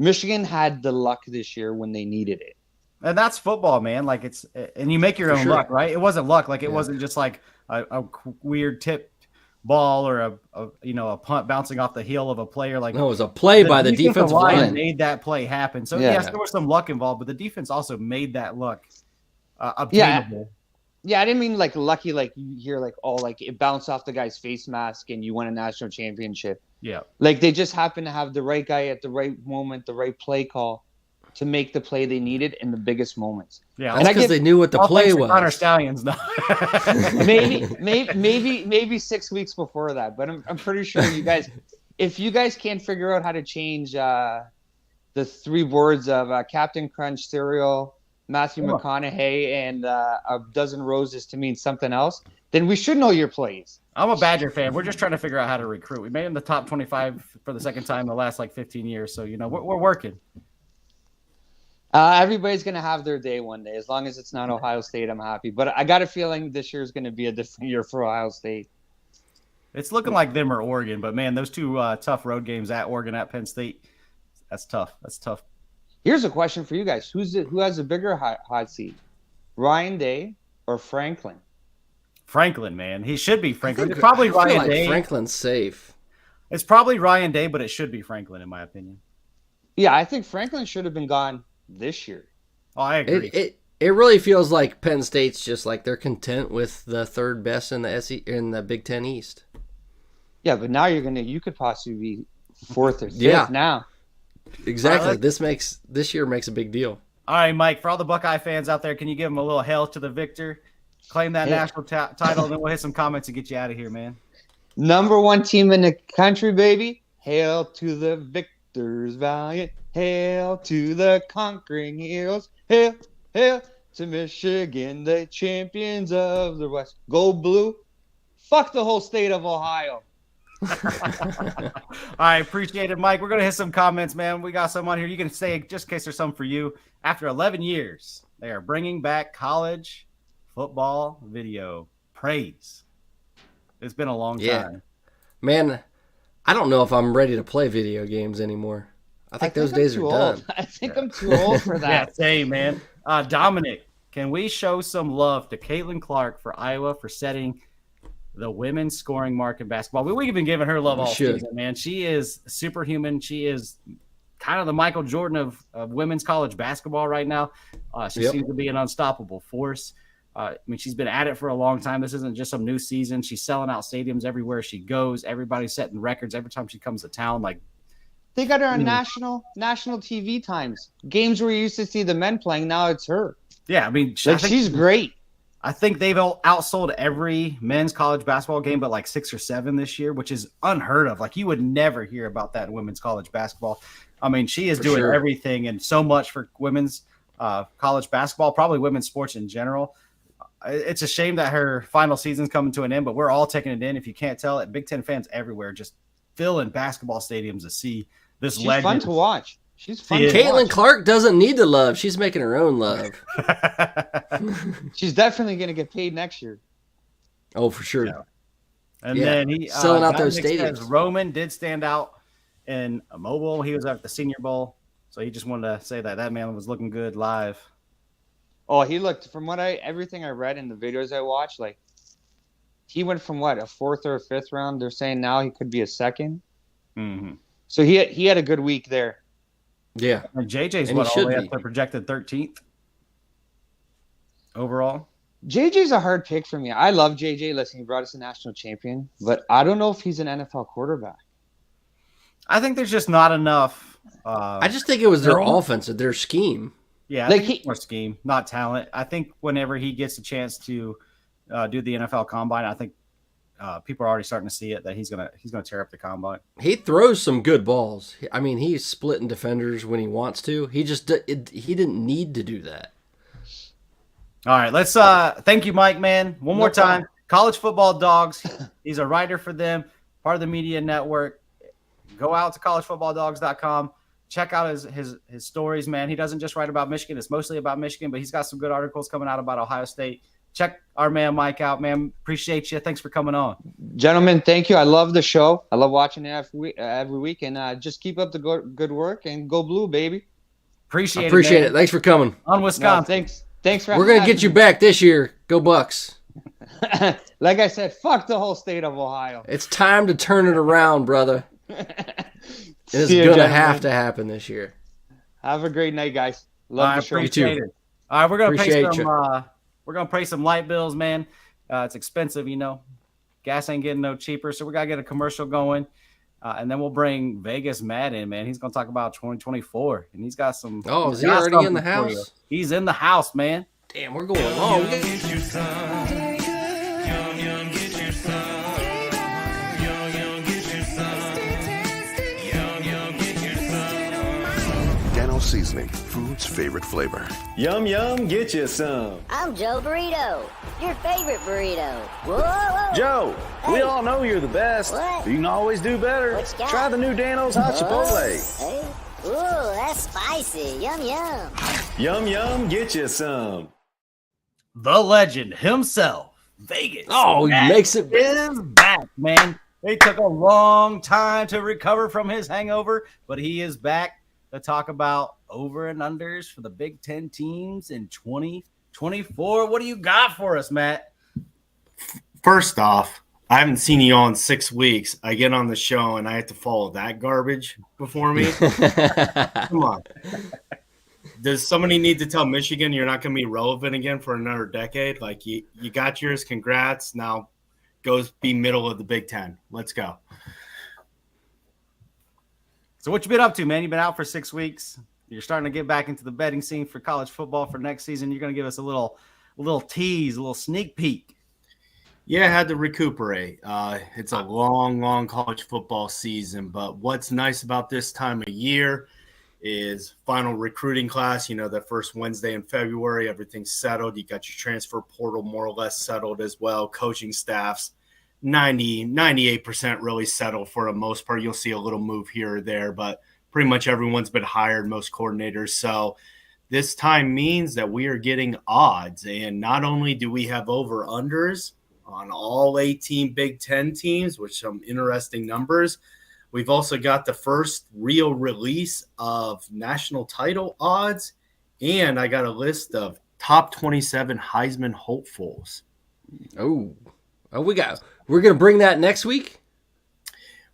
Michigan had the luck this year when they needed it. And that's football, man. Like and you make your own luck, right? It wasn't luck. Like it wasn't just like a weird tip ball or a punt bouncing off the heel of a player. Like no, it was a play by the defensive line. Made that play happen. So yes, there was some luck involved, but the defense also made that luck obtainable. Yeah, I didn't mean like lucky, like you hear like it bounced off the guy's face mask and you won a national championship. Yeah. Like they just happened to have the right guy at the right moment, the right play call to make the play they needed in the biggest moments. Yeah. That's because they knew what the play was. Connor Stallions, no. maybe 6 weeks before that, but I'm pretty sure you guys, if you guys can't figure out how to change the 3 words of Captain Crunch cereal, Matthew McConaughey, and a dozen roses to mean something else, then we should know your plays. I'm a Badger fan. We're just trying to figure out how to recruit. We made him the top 25 for the second time in the last 15 years. So, we're working. Everybody's going to have their day one day. As long as it's not Ohio State, I'm happy. But I got a feeling this year is going to be a different year for Ohio State. It's looking like them or Oregon. But, man, those 2 tough road games at Oregon, at Penn State, that's tough. That's tough. Here's a question for you guys. Who has a bigger hot seat, Ryan Day or Franklin? Franklin, man. He should be Franklin. It's probably Ryan Day. Franklin's safe. It's probably Ryan Day, but it should be Franklin, in my opinion. Yeah, I think Franklin should have been gone this year. Oh, I agree. It really feels like Penn State's just like they're content with the third best in the Big Ten East. Yeah, but now you could possibly be 4th or 5th now. Exactly. This year makes a big deal. All right, Mike, for all the Buckeye fans out there, can you give them a little hail to the victor? Claim that national title, and then we'll hit some comments and get you out of here, man. Number 1 team in the country, baby. Hail to the victors valiant. Hail to the conquering heroes. Hail, hail to Michigan, the champions of the West. Go blue. Fuck the whole state of Ohio. All right, appreciate it, Mike. We're going to hit some comments, man. We got some on here. You can say, just in case there's some for you. After 11 years, they are bringing back college football video. Praise. It's been a long time. Man, I don't know if I'm ready to play video games anymore. I think those days are done. I think I'm too old for that. Yeah, same, man. Dominic, can we show some love to Caitlin Clark for Iowa for setting the women's scoring mark in basketball? We've been giving her love all season, man. She is superhuman. She is kind of the Michael Jordan of women's college basketball right now. She seems to be an unstoppable force. She's been at it for a long time. This isn't just some new season. She's selling out stadiums everywhere she goes. Everybody's setting records every time she comes to town. Like, they got her on national TV times. Games where you used to see the men playing, now it's her. Yeah, she's great. I think they've outsold every men's college basketball game but like 6 or 7 this year, which is unheard of. Like you would never hear about that in women's college basketball. I mean, she is doing everything and so much for women's college basketball, probably women's sports in general. It's a shame that her final season's coming to an end, but we're all taking it in. If you can't tell it, Big Ten fans everywhere just filling basketball stadiums to see this She's legend. fun to watch. She's fun. Caitlin Clark doesn't need the love. She's making her own love. She's definitely going to get paid next year. Oh, for sure. Yeah. And then he selling out those stadiums. Roman did stand out in a mobile. He was at the Senior Bowl, so he just wanted to say that man was looking good live. Oh, he looked from everything I read in the videos I watched, like he went from a 4th or a 5th round. They're saying now he could be a 2nd. Mm-hmm. So he had a good week there. Yeah, and JJ's all the way up to projected 13th overall. JJ's a hard pick for me. I love JJ. Listen, he brought us a national champion, but I don't know if he's an NFL quarterback. I think there's just not enough. I just think it was their offense, their scheme. Yeah, I think it's more scheme, not talent. I think whenever he gets a chance to do the NFL Combine, I think people are already starting to see it that he's gonna tear up the Combine. He throws some good balls. I mean, he's splitting defenders when he wants to. He just he didn't need to do that. All right, let's thank you, Mike, man. One more time. College Football Dawgs. He's a writer for them, part of the media network. Go out to collegefootballdogs.com. Check out his stories, man. He doesn't just write about Michigan. It's mostly about Michigan, but he's got some good articles coming out about Ohio State. Check our man Mike out, man. Appreciate you. Thanks for coming on. Gentlemen, thank you. I love the show. I love watching it every week. And just keep up the good work and go blue, baby. Appreciate it. Thanks for coming. On Wisconsin. No, thanks for We're going to get you back this year. Go Bucks. Like I said, fuck the whole state of Ohio. It's time to turn it around, brother. It's going to have to happen this year. Have a great night, guys. Love the show. You too. All right, we're going to pay some we're going to pay some light bills, man. It's expensive, Gas ain't getting no cheaper, so we got to get a commercial going. And then we'll bring Vegas Matt in, man. He's going to talk about 2024, and he's got some. Oh, is he already in the house? He's in the house, man. Damn, we're going long. Seasoning, food's favorite flavor. Yum, yum, get you some. I'm Joe Burrito, your favorite burrito. Whoa, whoa. Joe, hey. We all know you're the best. What? You can always do better. Try the new Dano's Hot Chipotle. Hey. Ooh, that's spicy. Yum, yum. Yum, yum, get you some. The legend himself, Vegas. Oh, he makes it is back, man. It took a long time to recover from his hangover, but he is back to talk about over and unders for the Big Ten teams in 2024. What do you got for us, Matt? First off, I haven't seen you all in 6 weeks. I get on the show and I have to follow that garbage before me. Come on. Does somebody need to tell Michigan you're not going to be relevant again for another decade? Like you got yours. Congrats. Now go be middle of the Big Ten. Let's go. So what you been up to, man? You've been out for 6 weeks. You're starting to get back into the betting scene for college football for next season. You're going to give us a little tease, a little sneak peek. Yeah, I had to recuperate. It's a long college football season, but what's nice about this time of year is final recruiting class. The first Wednesday in February, everything's settled. You got your transfer portal more or less settled as well. Coaching staffs. 98% really settled for the most part. You'll see a little move here or there, but pretty much everyone's been hired, most coordinators. So this time means that we are getting odds. And not only do we have over-unders on all 18 Big Ten teams, which some interesting numbers, we've also got the first real release of national title odds. And I got a list of top 27 Heisman hopefuls. Oh, we're going to bring that next week?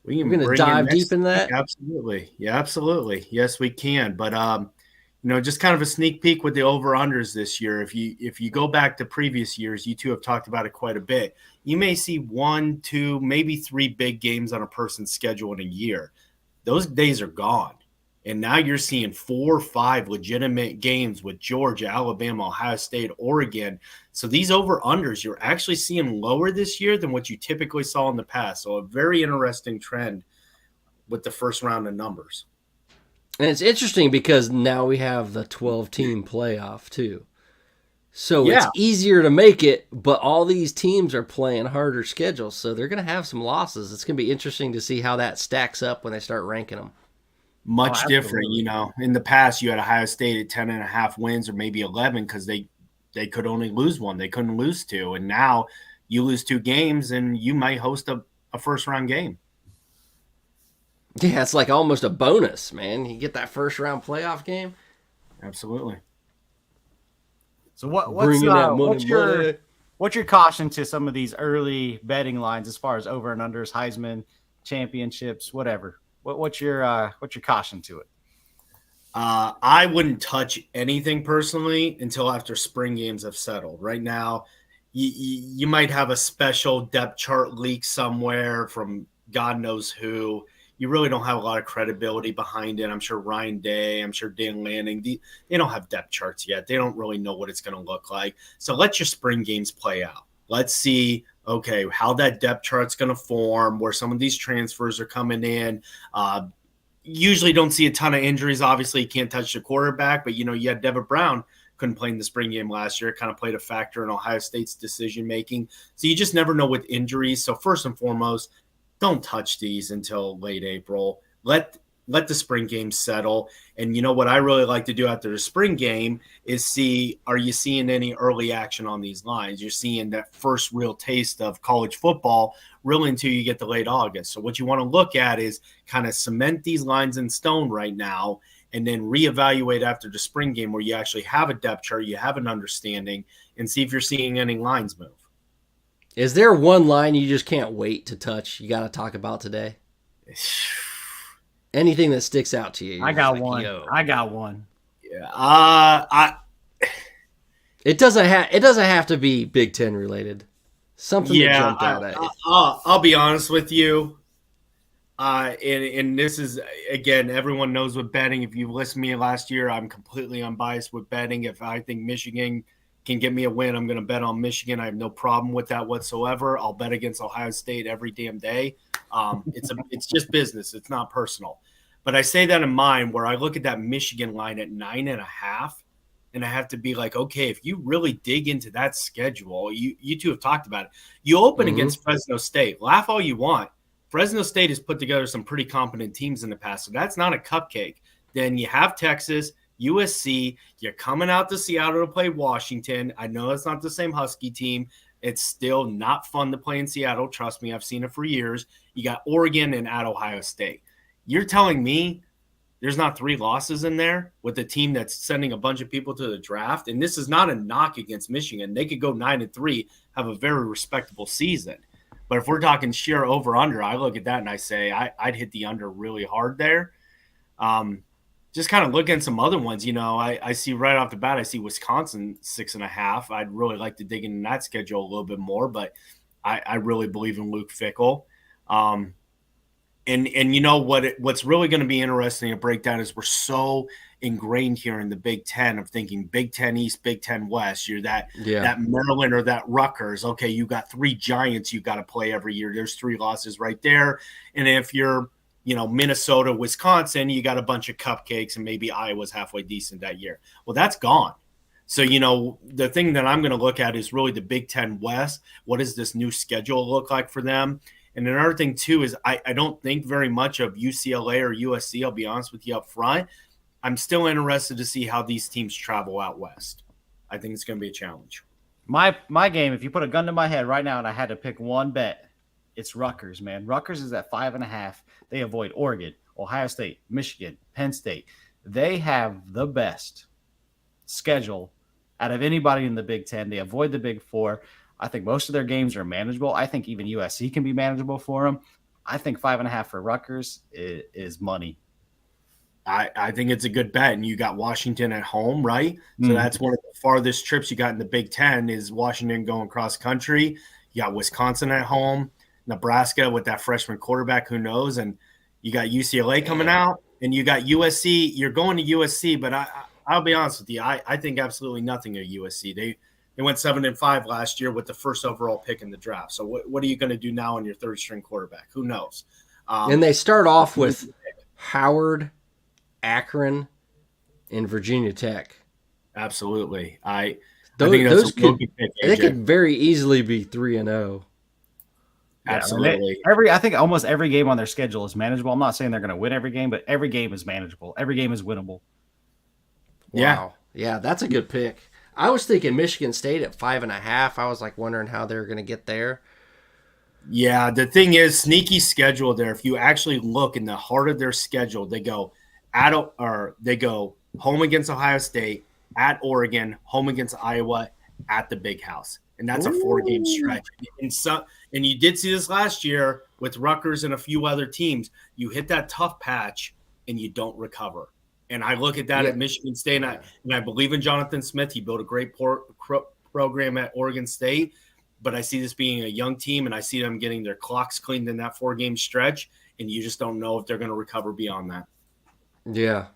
We're going to dive deep in that? Absolutely. Yeah, absolutely. Yes, we can. But, just kind of a sneak peek with the over-unders this year. If you go back to previous years, you two have talked about it quite a bit. You may see 1, 2, maybe 3 big games on a person's schedule in a year. Those days are gone. And now you're seeing 4 or 5 legitimate games with Georgia, Alabama, Ohio State, Oregon. So these over-unders, you're actually seeing lower this year than what you typically saw in the past. So a very interesting trend with the first round of numbers. And it's interesting because now we have the 12-team playoff too. So it's easier to make it, but all these teams are playing harder schedules, so they're going to have some losses. It's going to be interesting to see how that stacks up when they start ranking them. Much different, In the past, you had Ohio State at 10.5 wins or maybe 11 because they could only lose one. They couldn't lose 2. And now you lose 2 games and you might host a first-round game. Yeah, it's like almost a bonus, man. You get that first-round playoff game. Absolutely. So what's your caution to some of these early betting lines as far as over and unders, Heisman, championships, whatever? What's your caution to it? I wouldn't touch anything personally until after spring games have settled. Right now, you might have a special depth chart leak somewhere from God knows who. You really don't have a lot of credibility behind it. I'm sure Ryan Day, I'm sure Dan Lanning, they don't have depth charts yet. They don't really know what it's going to look like. So let your spring games play out. Let's see, okay, how that depth chart's going to form, where some of these transfers are coming in. Usually don't see a ton of injuries. Obviously, you can't touch the quarterback, but, you had Devin Brown couldn't play in the spring game last year. It kind of played a factor in Ohio State's decision-making. So you just never know with injuries. So first and foremost, don't touch these until late April. Let the spring game settle. And what I really like to do after the spring game is see, are you seeing any early action on these lines? You're seeing that first real taste of college football really until you get to late August. So what you want to look at is kind of cement these lines in stone right now and then reevaluate after the spring game where you actually have a depth chart, you have an understanding, and see if you're seeing any lines move. Is there one line you just can't wait to touch? You got to talk about today. Anything that sticks out to you? I got one. Yeah. It doesn't have to be Big Ten related. Something that jumped out at you. I'll be honest with you. And this is, again, everyone knows with betting. If you listened to me last year, I'm completely unbiased with betting. If I think Michigan can get me a win, I'm going to bet on Michigan. I have no problem with that whatsoever. I'll bet against Ohio State every damn day. It's just business. It's not personal. But I say that in mind where I look at that Michigan line at 9.5, and I have to be like, okay, if you really dig into that schedule, you two have talked about it. You open against Fresno State. Laugh all you want. Fresno State has put together some pretty competent teams in the past, so that's not a cupcake. Then you have Texas, USC, you're coming out to Seattle to play Washington. I know it's not the same Husky team. It's still not fun to play in Seattle. Trust me, I've seen it for years. You got Oregon and at Ohio State. You're telling me there's not 3 losses in there with a team that's sending a bunch of people to the draft? And this is not a knock against Michigan. They could go 9-3, have a very respectable season. But if we're talking sheer over-under, I look at that and I say I'd hit the under really hard there. Just kind of look at some other ones. I see right off the bat, I see Wisconsin 6.5. I'd really like to dig into that schedule a little bit more, but I really believe in Luke Fickell. And what's really going to be interesting to break down is we're so ingrained here in the Big Ten of thinking Big Ten East, Big Ten West. You're that Maryland or that Rutgers. Okay, you got 3 giants you got to play every year. There's 3 losses right there. And if you're Minnesota, Wisconsin, you got a bunch of cupcakes, and maybe Iowa's halfway decent that year. Well, that's gone. So, the thing that I'm going to look at is really the Big Ten West. What does this new schedule look like for them? And another thing, too, is I don't think very much of UCLA or USC. I'll be honest with you up front. I'm still interested to see how these teams travel out west. I think it's going to be a challenge. My game, if you put a gun to my head right now and I had to pick one bet, it's Rutgers, man. Rutgers is at 5.5. They avoid Oregon, Ohio State, Michigan, Penn State. They have the best schedule out of anybody in the Big Ten. They avoid the Big Four. I think most of their games are manageable. I think even USC can be manageable for them. I think 5.5 for Rutgers is money. I think it's a good bet. And you got Washington at home, right? So that's one of the farthest trips you got in the Big Ten is Washington going cross country. You got Wisconsin at home. Nebraska with that freshman quarterback, who knows? And you got UCLA coming out. And you got USC. You're going to USC, but I'll be honest with you. I think absolutely nothing of USC. They went 7-5 last year with the first overall pick in the draft. So what are you going to do now on your third string quarterback? Who knows? And they start off with Howard, Akron, and Virginia Tech. Absolutely. I think those could pick, they could very easily be 3-0. Absolutely. I think almost every game on their schedule is manageable. I'm not saying they're going to win every game, but every game is manageable. Every game is winnable. Wow. Yeah, that's a good pick. I was thinking Michigan State at 5.5. I was like wondering how they were going to get there. Yeah, the thing is, sneaky schedule there. If you actually look in the heart of their schedule, they go home against Ohio State, at Oregon, home against Iowa, at the Big House, and that's a 4-game stretch. And you did see this last year with Rutgers and a few other teams. You hit that tough patch and you don't recover. And I look at that at Michigan State, and I believe in Jonathan Smith. He built a great program at Oregon State. But I see this being a young team, and I see them getting their clocks cleaned in that 4-game stretch, and you just don't know if they're going to recover beyond that. Yeah.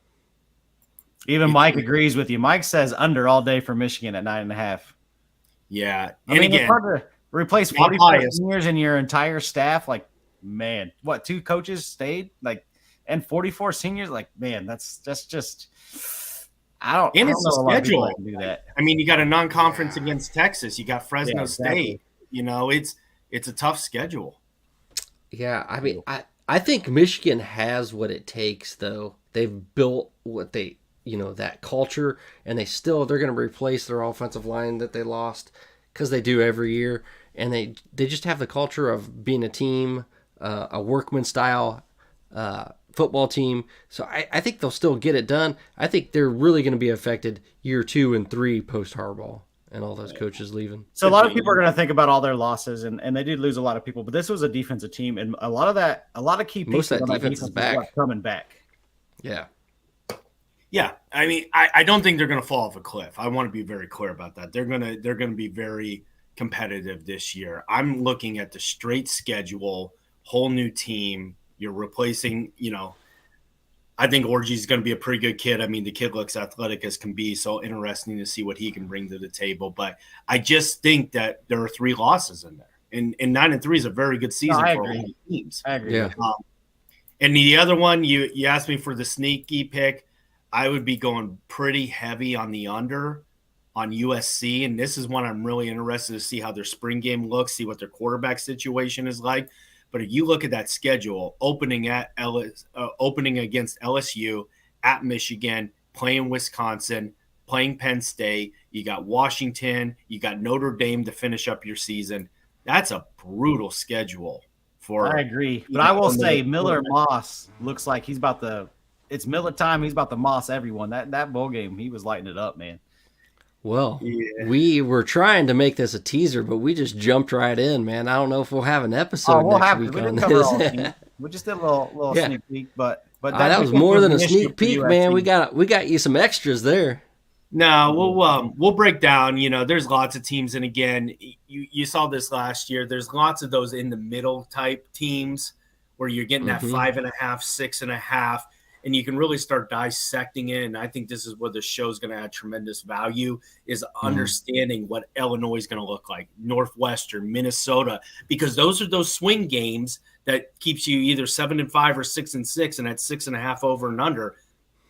Even Mike agrees with you. Mike says under all day for Michigan at 9.5. Yeah. And again, it's hard to replace 44 seniors in your entire staff. Like, man, what, 2 coaches stayed? Like, and 44 seniors? Like, man, that's just I don't know a lot of people that can do that. I mean, you got a non-conference against Texas. You got Fresno State. You know, it's a tough schedule. Yeah, I mean, I think Michigan has what it takes, though. They've built what they, that culture, and they're going to replace their offensive line that they lost because they do every year. And they just have the culture of being a team, a workman style football team. So I think they'll still get it done. I think they're really going to be affected year 2 and 3 post Harbaugh and all those coaches leaving. So a lot of people are going to think about all their losses, and they did lose a lot of people, but this was a defensive team, and a lot of key pieces of that defense is back. Coming back. Yeah. Yeah. I mean, I don't think they're going to fall off a cliff. I want to be very clear about that. They're going to be very competitive this year. I'm looking at the straight schedule, whole new team. You're replacing, I think Orgy's going to be a pretty good kid. I mean, the kid looks athletic as can be, so interesting to see what he can bring to the table. But I just think that there are 3 losses in there. And 9-3 is a very good season for all the teams. I agree. Yeah. And the other one, you asked me for the sneaky pick. I would be going pretty heavy on the under on USC. And this is one I'm really interested to see how their spring game looks, see what their quarterback situation is like. But if you look at that schedule, opening against LSU, at Michigan, playing Wisconsin, playing Penn State, you got Washington, you got Notre Dame to finish up your season. That's a brutal schedule. I agree, but I will say Miller Moss looks like he's about to. It's Miller time. He's about to moss everyone. That bowl game, he was lighting it up, man. Well, we were trying to make this a teaser, but we just jumped right in, man. I don't know if we'll have an episode next week on this. We just did a little sneak peek, but that was more than a sneak peek, man. We got you some extras there. No, we'll break down. There's lots of teams, and again, you saw this last year. There's lots of those in the middle type teams where you're getting that 5.5, 6.5. And you can really start dissecting it. And I think this is where the show is going to add tremendous value, is understanding what Illinois is going to look like, Northwestern, Minnesota, because those are those swing games that keeps you either 7-5 or 6-6, and at 6.5 over and under,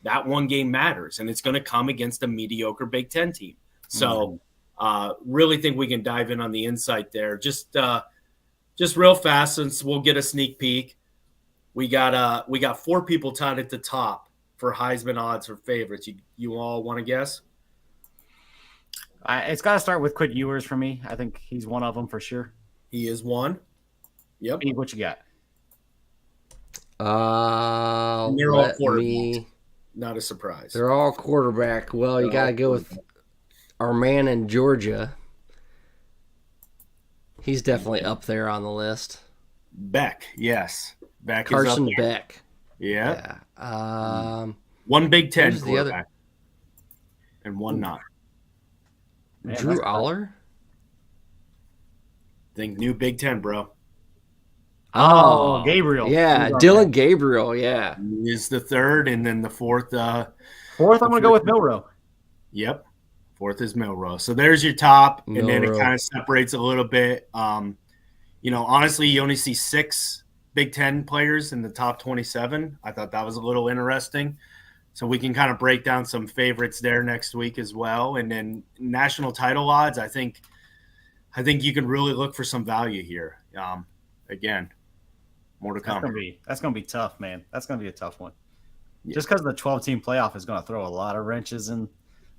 that one game matters. And it's going to come against a mediocre Big Ten team. So really think we can dive in on the insight there. Just real fast, since we'll get a sneak peek. We got 4 people tied at the top for Heisman odds or favorites. You all want to guess? It's got to start with Quick Ewers for me. I think he's one of them for sure. He is one. Yep. Pete, what you got? They're all quarterback. Not a surprise. They're all quarterback. Well, you got to go with our man in Georgia. He's definitely up there on the list. Beck, yes. Beck Carson is up there. Beck. Yeah. One Big Ten quarterback. And one not. Drew Aller? Think new Big Ten, bro. Oh, Gabriel. Yeah, He's on Dylan Gabriel. Yeah. He is the third, and then the fourth. Fourth, I'm going to go with Milroe. Yep. Fourth is Milroe. So there's your top, and then it Milroe. kind of separates a little bit. Honestly, you only see 6 Big Ten players in the top 27. I thought that was a little interesting. So we can kind of break down some favorites there next week as well. And then national title odds, I think you can really look for some value here. Again, more to come. That's gonna be tough, man. That's gonna be a tough one. Yeah. Just because the 12-team playoff is gonna throw a lot of wrenches in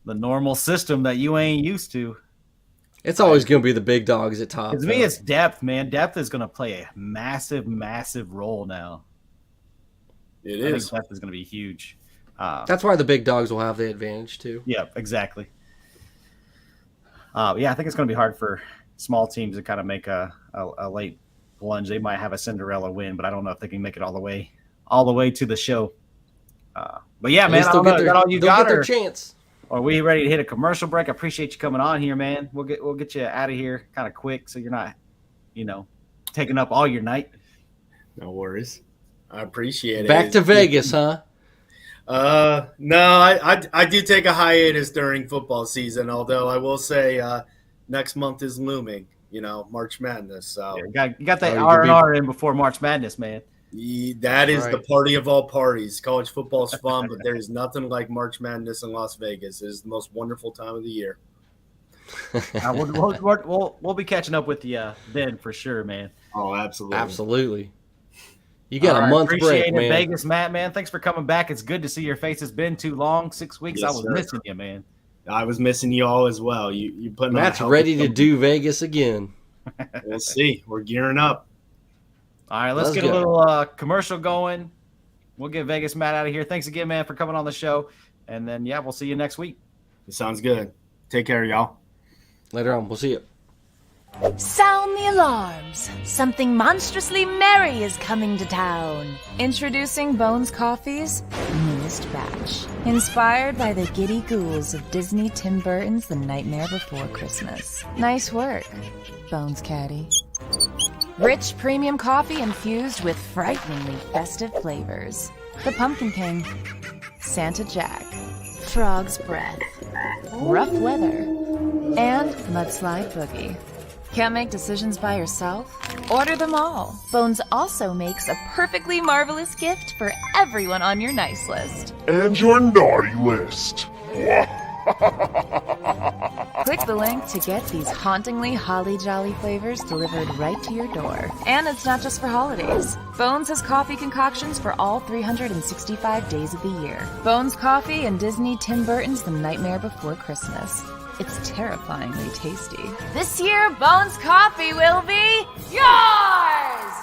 the normal system that you ain't used to. It's always gonna be the big dogs at top. To me, it's depth, man. Depth is gonna play a massive, massive role now. I think depth is gonna be huge. That's why the big dogs will have the advantage too. Yeah, exactly. I think it's gonna be hard for small teams to kind of make a late plunge. They might have a Cinderella win, but I don't know if they can make it all the way to the show. But yeah, man, I don't know. Is that all you got? Their chance. Are we ready to hit a commercial break? I appreciate you coming on here, man. We'll get you out of here kind of quick, so you're not, taking up all your night. No worries. I appreciate it. Back to Vegas, huh? No, I do take a hiatus during football season. Although I will say, next month is looming. March Madness. So yeah, you got that R&R in before March Madness, man. That is the party of all parties. College football is fun, but there is nothing like March Madness in Las Vegas. It is the most wonderful time of the year. We'll be catching up with you then for sure, man. Oh, absolutely. Absolutely. You got a month break, man. Vegas, Matt, man. Thanks for coming back. It's good to see your face. It's been too long. 6 weeks. Yes, I was missing you, man. I was missing you all as well. You putting Matt's ready to do Vegas again. We'll see. We're gearing up. All right, let's get a little commercial going. We'll get Vegas Matt out of here. Thanks again, man, for coming on the show. And then, we'll see you next week. It sounds good. Take care, y'all. Later on. We'll see you. Sound the alarms. Something monstrously merry is coming to town. Introducing Bones Coffee's newest batch. Inspired by the giddy ghouls of Disney Tim Burton's The Nightmare Before Christmas. Nice work, Bones Caddy. Rich premium coffee infused with frighteningly festive flavors. The Pumpkin King, Santa Jack, Frog's Breath, Rough Weather, and Mudslide Boogie. Can't make decisions by yourself? Order them all. Bones also makes a perfectly marvelous gift for everyone on your nice list. And your naughty list. Click the link to get these hauntingly holly jolly flavors delivered right to your door. And it's not just for holidays. Bones has coffee concoctions for all 365 days of the year. Bones Coffee and Disney Tim Burton's The Nightmare Before Christmas. It's terrifyingly tasty. This year, Bones Coffee will be yours!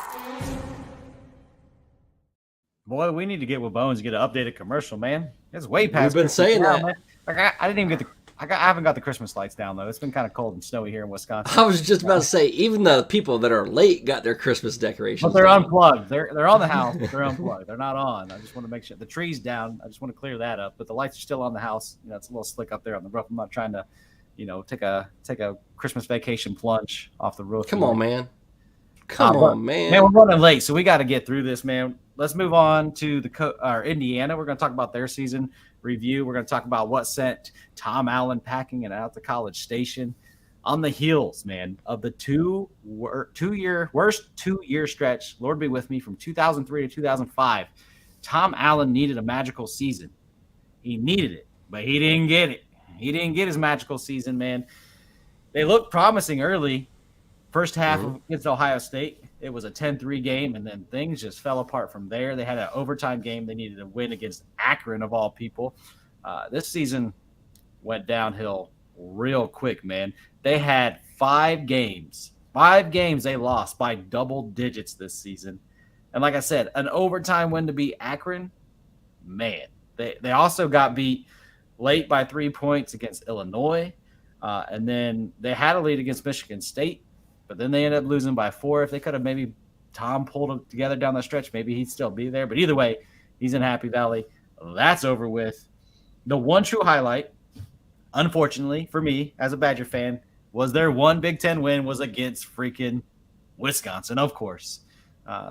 Boy, we need to get with Bones and get an updated commercial, man. It's way past. We've been saying that. Man. Like I didn't even get I haven't got the Christmas lights down though. It's been kind of cold and snowy here in Wisconsin. I was just about to say, even the people that are late got their Christmas decorations. But they're down. unplugged. They're on the house, but they're unplugged. They're not on. I just want to make sure the tree's down. I just want to clear that up. But the lights are still on the house. It's a little slick up there on the roof. I'm not trying to, take a Christmas vacation plunge off the roof. Come on, man. Come on, man. Man, we're running late, so we got to get through this, man. Let's move on to Indiana. We're going to talk about their season review. We're going to talk about what sent Tom Allen packing and out to College Station on the heels, man, of the worst 2 year stretch. Lord be with me, from 2003 to 2005. Tom Allen needed a magical season. He needed it, but he didn't get it. He didn't get his magical season, man. They looked promising early. First half against Ohio State, it was a 10-3 game, and then things just fell apart from there. They had an overtime game. They needed a win against Akron, of all people. This season went downhill real quick, man. They had 5 games. 5 games they lost by double digits this season. And like I said, an overtime win to beat Akron, man. They also got beat late by 3 points against Illinois. And then they had a lead against Michigan State. But then they ended up losing by 4. If they could have maybe Tom pulled it together down the stretch, maybe he'd still be there. But either way, he's in Happy Valley. That's over with. The one true highlight, unfortunately for me as a Badger fan, was their one Big Ten win was against freaking Wisconsin, of course.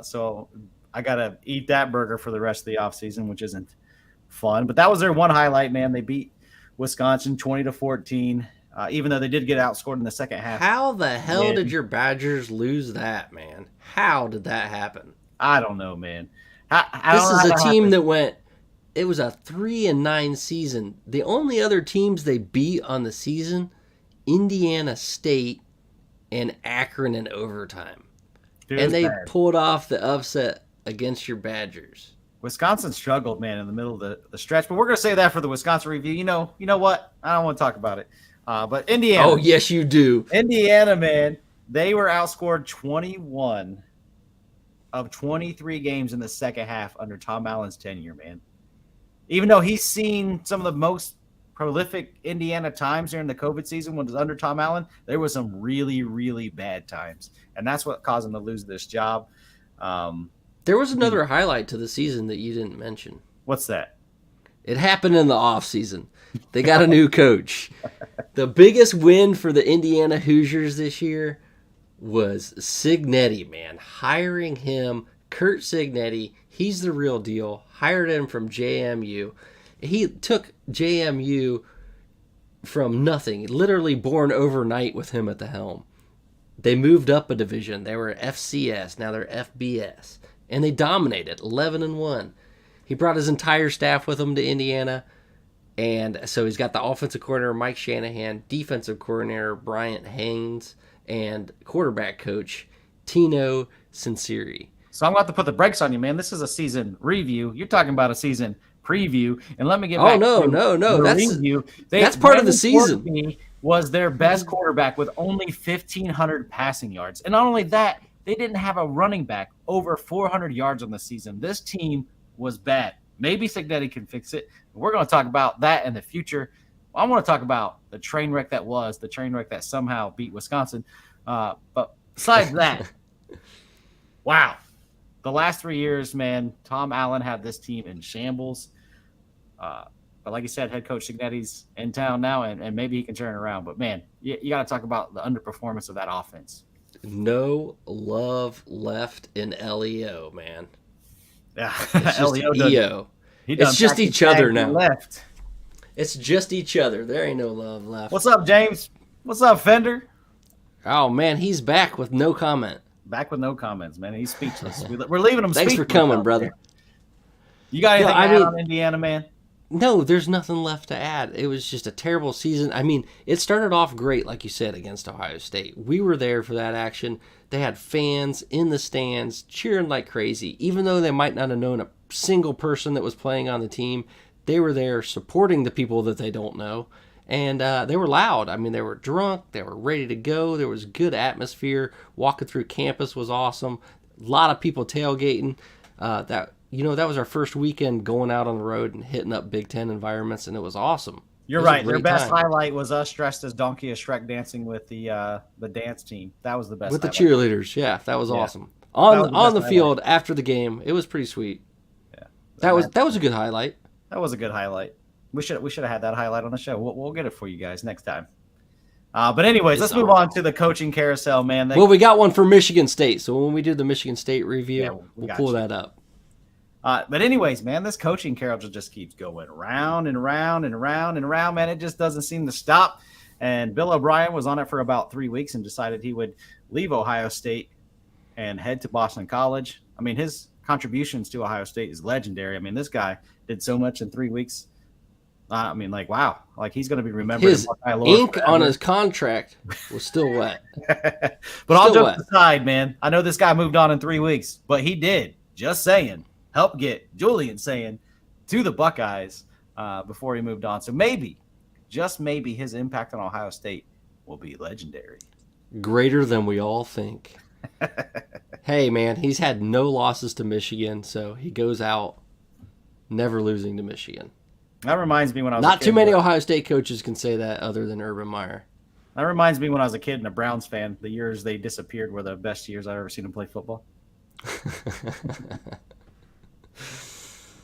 So I got to eat that burger for the rest of the offseason, which isn't fun. But that was their one highlight, man. They beat Wisconsin 20-14, even though they did get outscored in the second half. How the hell did your Badgers lose that, man? How did that happen? I don't know, man. This is a team that went – it was a 3-9 season. The only other teams they beat on the season, Indiana State and Akron in overtime. Dude, and they pulled off the upset against your Badgers. Wisconsin struggled, man, in the middle of the stretch. But we're going to save that for the Wisconsin review. You know what? I don't want to talk about it. But Indiana. Oh, yes, you do. Indiana, man, they were outscored 21 of 23 games in the second half under Tom Allen's tenure, man. Even though he's seen some of the most prolific Indiana times during the COVID season when it was under Tom Allen, there was some really, really bad times. And that's what caused him to lose this job. There was another highlight to the season that you didn't mention. What's that? It happened in the offseason. They got a new coach. The biggest win for the Indiana Hoosiers this year was Cignetti, man. Hiring him, Kurt Cignetti, he's the real deal. Hired him from JMU. He took JMU from nothing, literally born overnight with him at the helm. They moved up a division. They were FCS, now they're FBS. And they dominated, 11-1. He brought his entire staff with him to Indiana. And so he's got the offensive coordinator, Mike Shanahan, defensive coordinator, Bryant Haynes, and quarterback coach, Tino Sinceri. So I'm going to have to put the brakes on you, man. This is a season review. You're talking about a season preview. And let me get back to the review. That's part of the season. Was their best quarterback with only 1,500 passing yards. And not only that, they didn't have a running back over 400 yards on the season. This team was bad. Maybe Cignetti can fix it. We're going to talk about that in the future. I want to talk about the train wreck that was, the train wreck that somehow beat Wisconsin. But besides that, wow. The last 3 years, man, Tom Allen had this team in shambles. But like you said, head coach Cignetti's in town now, and maybe he can turn it around. But, man, you got to talk about the underperformance of that offense. No love left in LEO, man. Yeah, it's just EO. It's just each other now. Left. It's just each other. There ain't no love left. What's up, James? What's up, Fender? Oh, man, he's back with no comment. Back with no comments, man. He's speechless. We're leaving him Thanks speechless. for coming, brother. You got anything to add on Indiana, man? No, there's nothing left to add. It was just a terrible season. I mean, it started off great, like you said, against Ohio State. We were there for that action. They had fans in the stands cheering like crazy. Even though they might not have known a single person that was playing on the team, they were there supporting the people that they don't know. And they were loud. I mean, they were drunk. They were ready to go. There was good atmosphere. Walking through campus was awesome. A lot of people tailgating. That was our first weekend going out on the road and hitting up Big Ten environments, and it was awesome. You're right. Their best highlight was us dressed as Donkey of Shrek dancing with the dance team. That was the best. With the cheerleaders, yeah, that was awesome. On the field after the game, it was pretty sweet. Yeah, that was a good highlight. That was a good highlight. We should have had that highlight on the show. We'll get it for you guys next time. But anyways, let's move on to the coaching carousel, man. Well, we got one for Michigan State, so when we do the Michigan State review, we'll pull that up. But anyways, man, this coaching carousel just keeps going round and round and round and round, man. It just doesn't seem to stop. And Bill O'Brien was on it for about 3 weeks and decided he would leave Ohio State and head to Boston College. I mean, his contributions to Ohio State is legendary. I mean, this guy did so much in 3 weeks. I mean, like, wow. Like, he's going to be remembered. His ink on his contract was still wet. But all jokes aside, man, I know this guy moved on in 3 weeks, but he did. Just saying. Help get Julian saying to the Buckeyes before he moved on. So maybe, just maybe, his impact on Ohio State will be legendary. Greater than we all think. Hey, man, he's had no losses to Michigan, so he goes out never losing to Michigan. That reminds me when I was Not too many Ohio State coaches can say that other than Urban Meyer. That reminds me when I was a kid and a Browns fan, the years they disappeared were the best years I've ever seen them play football.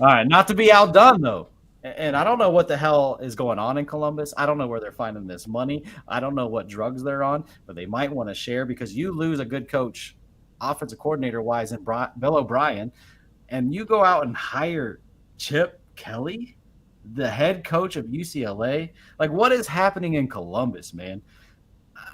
All right, not to be outdone, though. And I don't know what the hell is going on in Columbus. I don't know where they're finding this money. I don't know what drugs they're on, but they might want to share because you lose a good coach offensive coordinator wise in Bill O'Brien, and you go out and hire Chip Kelly, the head coach of UCLA. Like, what is happening in Columbus, man?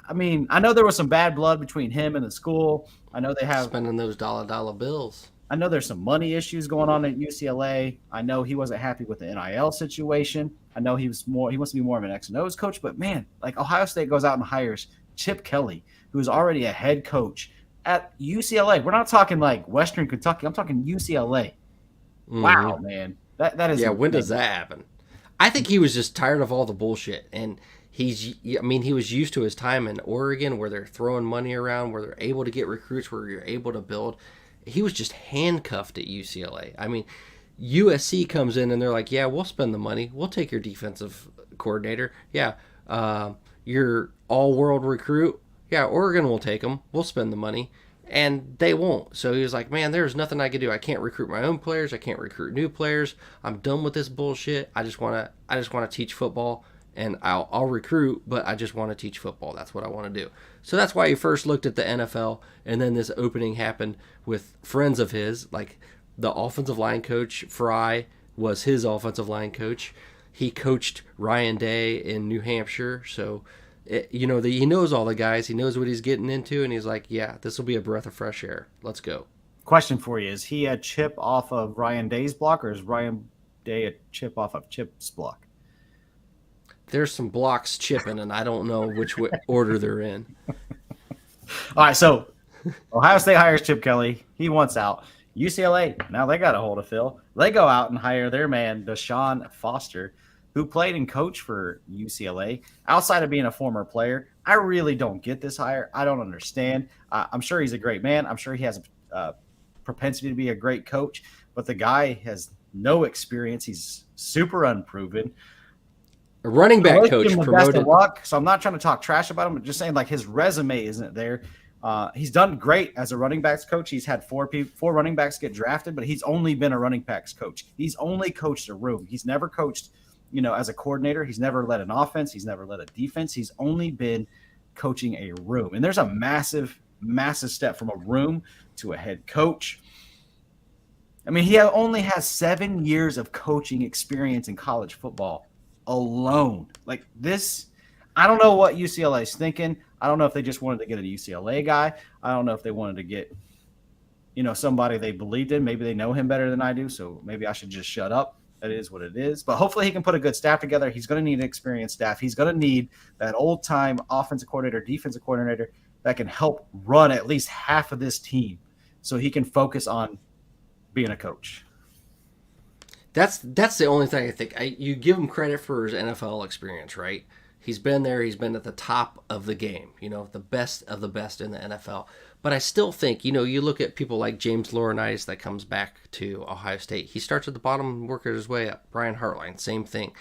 I mean, I know there was some bad blood between him and the school. I know they have spending those dollar bills. I know there's some money issues going on at UCLA. I know he wasn't happy with the NIL situation. I know he wants to be more of an X and O's coach, but man, like Ohio State goes out and hires Chip Kelly, who's already a head coach at UCLA. We're not talking like Western Kentucky. I'm talking UCLA. Mm-hmm. Wow, man. That is when does that happen? I think he was just tired of all the bullshit, and he was used to his time in Oregon where they're throwing money around, where they're able to get recruits, where you're able to build. He was just handcuffed at UCLA. I mean, USC comes in and they're like, yeah, we'll spend the money. We'll take your defensive coordinator. Yeah, your all-world recruit. Yeah, Oregon will take him. We'll spend the money. And they won't. So he was like, man, there's nothing I can do. I can't recruit my own players. I can't recruit new players. I'm done with this bullshit. I just want to teach football. And I'll recruit, but I just want to teach football. That's what I want to do. So that's why he first looked at the NFL, and then this opening happened with friends of his, like the offensive line coach, Fry, was his offensive line coach. He coached Ryan Day in New Hampshire, so he knows all the guys. He knows what he's getting into, and he's like, yeah, this will be a breath of fresh air. Let's go. Question for you. Is he a chip off of Ryan Day's block, or is Ryan Day a chip off of Chip's block? There's some blocks chipping, and I don't know which order they're in. All right, so Ohio State hires Chip Kelly. He wants out. UCLA, now they got a hold of Phil. They go out and hire their man, Deshaun Foster, who played and coached for UCLA. Outside of being a former player, I really don't get this hire. I don't understand. I'm sure he's a great man. I'm sure he has a propensity to be a great coach, but the guy has no experience. He's super unproven. A running back coach promoted. So I'm not trying to talk trash about him, but just saying like his resume isn't there. He's done great as a running backs coach. He's had four running backs get drafted, but he's only been a running backs coach. He's only coached a room. He's never coached, as a coordinator. He's never led an offense. He's never led a defense. He's only been coaching a room. And there's a massive, massive step from a room to a head coach. I mean, he only has 7 years of coaching experience in college football alone. Like this, I don't know what UCLA is thinking. I don't know if they just wanted to get a UCLA guy. I don't know if they wanted to get, somebody they believed in. Maybe they know him better than I do, so maybe I should just shut up. That is what it is. But hopefully he can put a good staff together. He's going to need an experienced staff. He's going to need that old-time offensive coordinator, defensive coordinator that can help run at least half of this team so he can focus on being a coach. That's the only thing I think. You give him credit for his NFL experience, right? He's been there. He's been at the top of the game, the best of the best in the NFL. But I still think, you look at people like James Laurinaitis that comes back to Ohio State. He starts at the bottom and works his way up. Brian Hartline, same thing.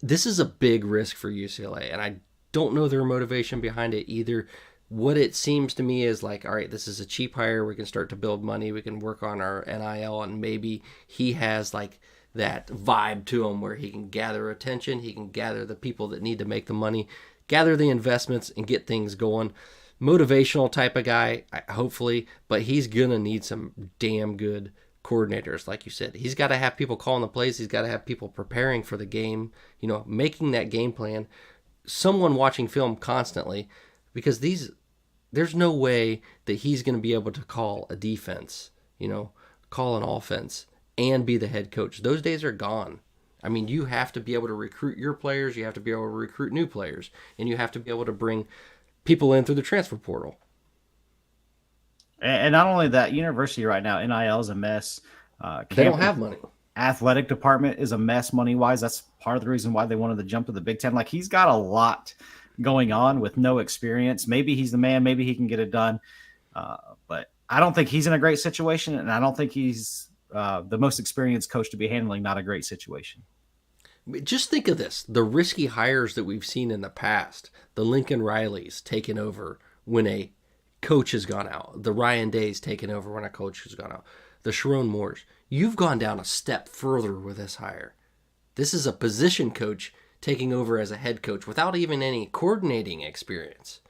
This is a big risk for UCLA, and I don't know their motivation behind it either. What it seems to me is like, all right, this is a cheap hire. We can start to build money. We can work on our NIL, and maybe he has like that vibe to him where he can gather attention. He can gather the people that need to make the money, gather the investments, and get things going. Motivational type of guy, hopefully, but he's going to need some damn good coordinators, like you said. He's got to have people calling the plays. He's got to have people preparing for the game, making that game plan. Someone watching film constantly, because there's no way that he's going to be able to call a defense, call an offense, and be the head coach. Those days are gone. I mean, you have to be able to recruit your players. You have to be able to recruit new players. And you have to be able to bring people in through the transfer portal. And not only that, university right now, NIL is a mess. They don't have money. Athletic department is a mess money-wise. That's part of the reason why they wanted to jump to the Big Ten. Like, he's got a lot going on with no experience. Maybe he's the man. Maybe he can get it done. But I don't think he's in a great situation, and I don't think he's the most experienced coach to be handling not a great situation. Just think of this. The risky hires that we've seen in the past, the Lincoln Rileys taking over when a coach has gone out, the Ryan Days taking over when a coach has gone out, the Sharon Moores. You've gone down a step further with this hire. This is a position coach taking over as a head coach without even any coordinating experience.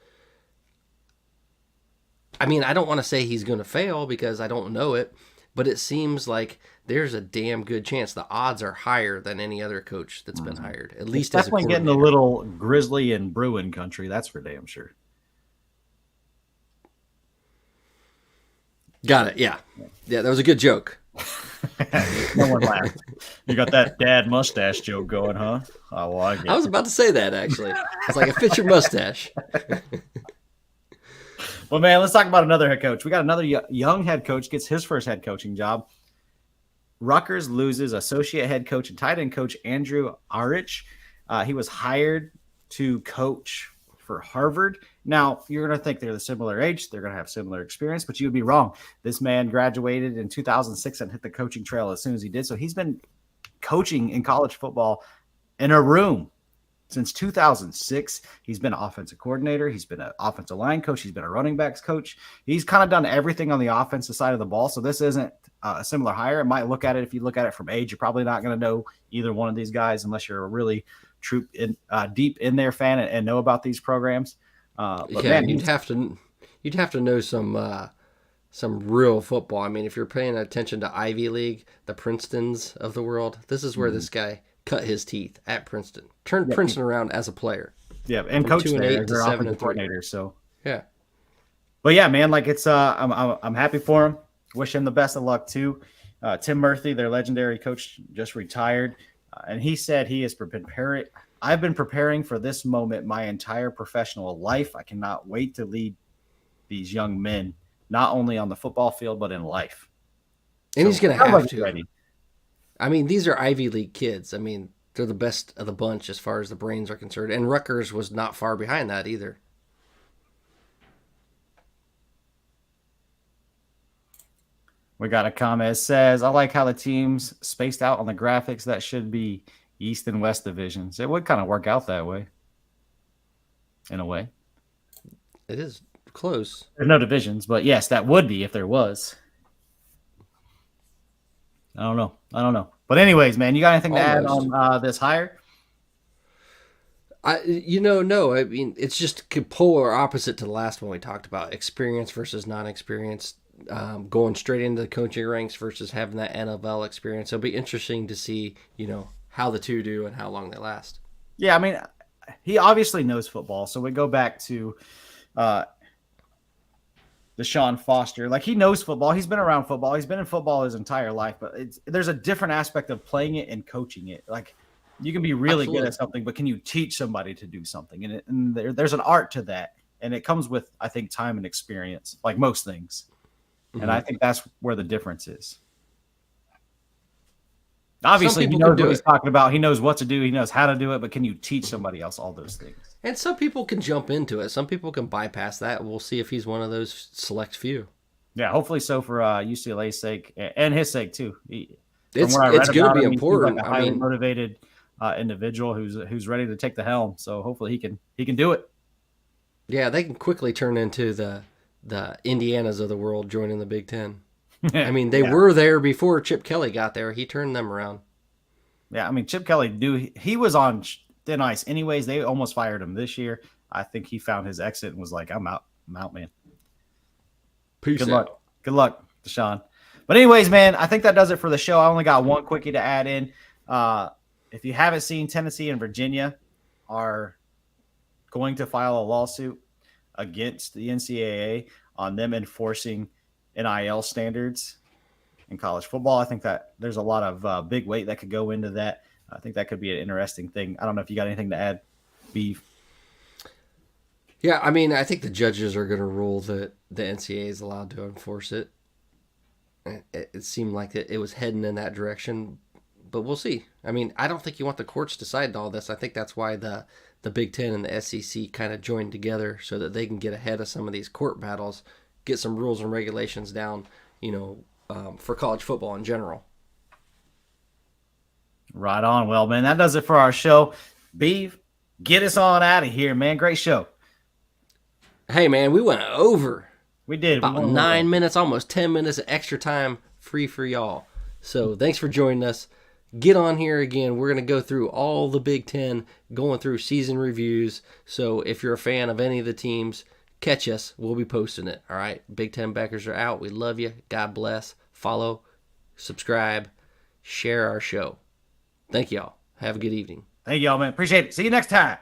I mean, I don't want to say he's going to fail because I don't know it, but it seems like there's a damn good chance the odds are higher than any other coach that's been hired, at least as a definitely getting a little Grizzly and Bruin country. That's for damn sure. Got it. Yeah. Yeah, that was a good joke. No one laughed. You got that dad mustache joke going, huh? Oh, well, I was about to say that, actually. It's like, it fits your mustache. Well, man, let's talk about another head coach. We got another young head coach gets his first head coaching job. Rutgers loses associate head coach and tight end coach Andrew Aurich. He was hired to coach for Harvard. Now, you're going to think they're the similar age. They're going to have similar experience, but you would be wrong. This man graduated in 2006 and hit the coaching trail as soon as he did. So he's been coaching in college football in a room since 2006. He's been an offensive coordinator. He's been an offensive line coach. He's been a running backs coach. He's kind of done everything on the offensive side of the ball. So this isn't a similar hire. It might look at it, if you look at it from age, you're probably not going to know either one of these guys unless you're a really deep in their fan and know about these programs. But yeah, man, you'd have to know some real football. I mean, if you're paying attention to Ivy League, the Princetons of the world, this is where this guy cut his teeth at Princeton. Turned Princeton around as a player. Yeah, and From coach 2-8 there, to their 7-3. offensive coordinator. So yeah, but yeah, man, like it's I'm happy for him. Wish him the best of luck too. Tim Murphy, their legendary coach, just retired, and he said he is preparing. I've been preparing for this moment my entire professional life. I cannot wait to lead these young men, not only on the football field, but in life. and he's going to have to. Ready. I mean, these are Ivy League kids. I mean, they're the best of the bunch as far as the brains are concerned. And Rutgers was not far behind that either. We got a comment. It says, I like how the teams spaced out on the graphics. That should be East and West divisions. It would kind of work out that way. In a way. It is close. There's no divisions, but yes, that would be if there was. I don't know. But anyways, man, you got anything to add on this hire? No. I mean, it's just polar opposite to the last one we talked about. Experience versus non-experience. Going straight into the coaching ranks versus having that NFL experience. It'll be interesting to see, how the two do and how long they last. Yeah, I mean, he obviously knows football. So we go back to Deshaun Foster. Like, he knows football. He's been around football. He's been in football his entire life. But there's a different aspect of playing it and coaching it. Like, you can be really good at something, but can you teach somebody to do something? And there's an art to that. And it comes with, I think, time and experience, like most things. Mm-hmm. And I think that's where the difference is. Obviously, he knows what he's talking about. He knows what to do. He knows how to do it. But can you teach somebody else all those things? And some people can jump into it. Some people can bypass that. We'll see if he's one of those select few. Yeah, hopefully so for UCLA's sake and his sake too. It's going to be important. Like a highly motivated individual who's ready to take the helm. So hopefully he can do it. Yeah, they can quickly turn into the Indianas of the world joining the Big Ten. I mean, they were there before Chip Kelly got there. He turned them around. Yeah, I mean, Chip Kelly he was on thin ice anyways. They almost fired him this year. I think he found his exit and was like, I'm out, man. Peace out. Good luck, Deshaun. But anyways, man, I think that does it for the show. I only got one quickie to add in. If you haven't seen, Tennessee and Virginia are going to file a lawsuit against the NCAA on them enforcing NIL standards in college football. I think that there's a lot of big weight that could go into that. I think that could be an interesting thing. I don't know if you got anything to add, Beef. Yeah, I mean, I think the judges are going to rule that the NCAA is allowed to enforce it. It seemed like it was heading in that direction, but we'll see. I mean, I don't think you want the courts deciding all this. I think that's why the Big Ten and the SEC kind of joined together so that they can get ahead of some of these court battles, get some rules and regulations down, for college football in general. Right on. Well, man, that does it for our show. Beef, get us on out of here, man. Great show. Hey, man, we went over. We did. About 9 minutes, almost 10 minutes of extra time free for y'all. So thanks for joining us. Get on here again. We're going to go through all the Big Ten, going through season reviews. So if you're a fan of any of the teams, catch us. We'll be posting it. All right. Big Ten Backers are out. We love you. God bless. Follow, subscribe, share our show. Thank y'all. Have a good evening. Thank y'all, man. Appreciate it. See you next time.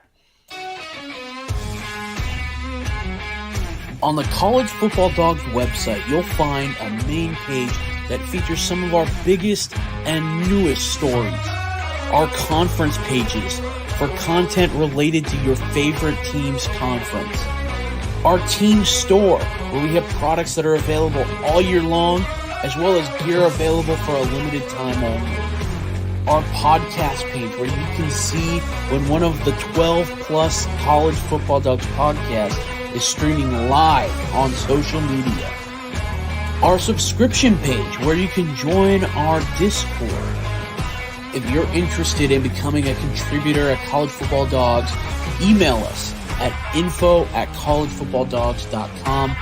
On the College Football Dawgs website, you'll find a main page that features some of our biggest and newest stories. Our conference pages for content related to your favorite team's conference. Our team store, where we have products that are available all year long, as well as gear available for a limited time only. Our podcast page, where you can see when one of the 12-plus College Football Dawgs podcasts is streaming live on social media. Our subscription page, where you can join our Discord. If you're interested in becoming a contributor at College Football Dawgs, email us at info@collegefootballdawgs.com.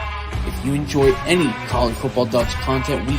If you enjoy any College Football Dawgs content, we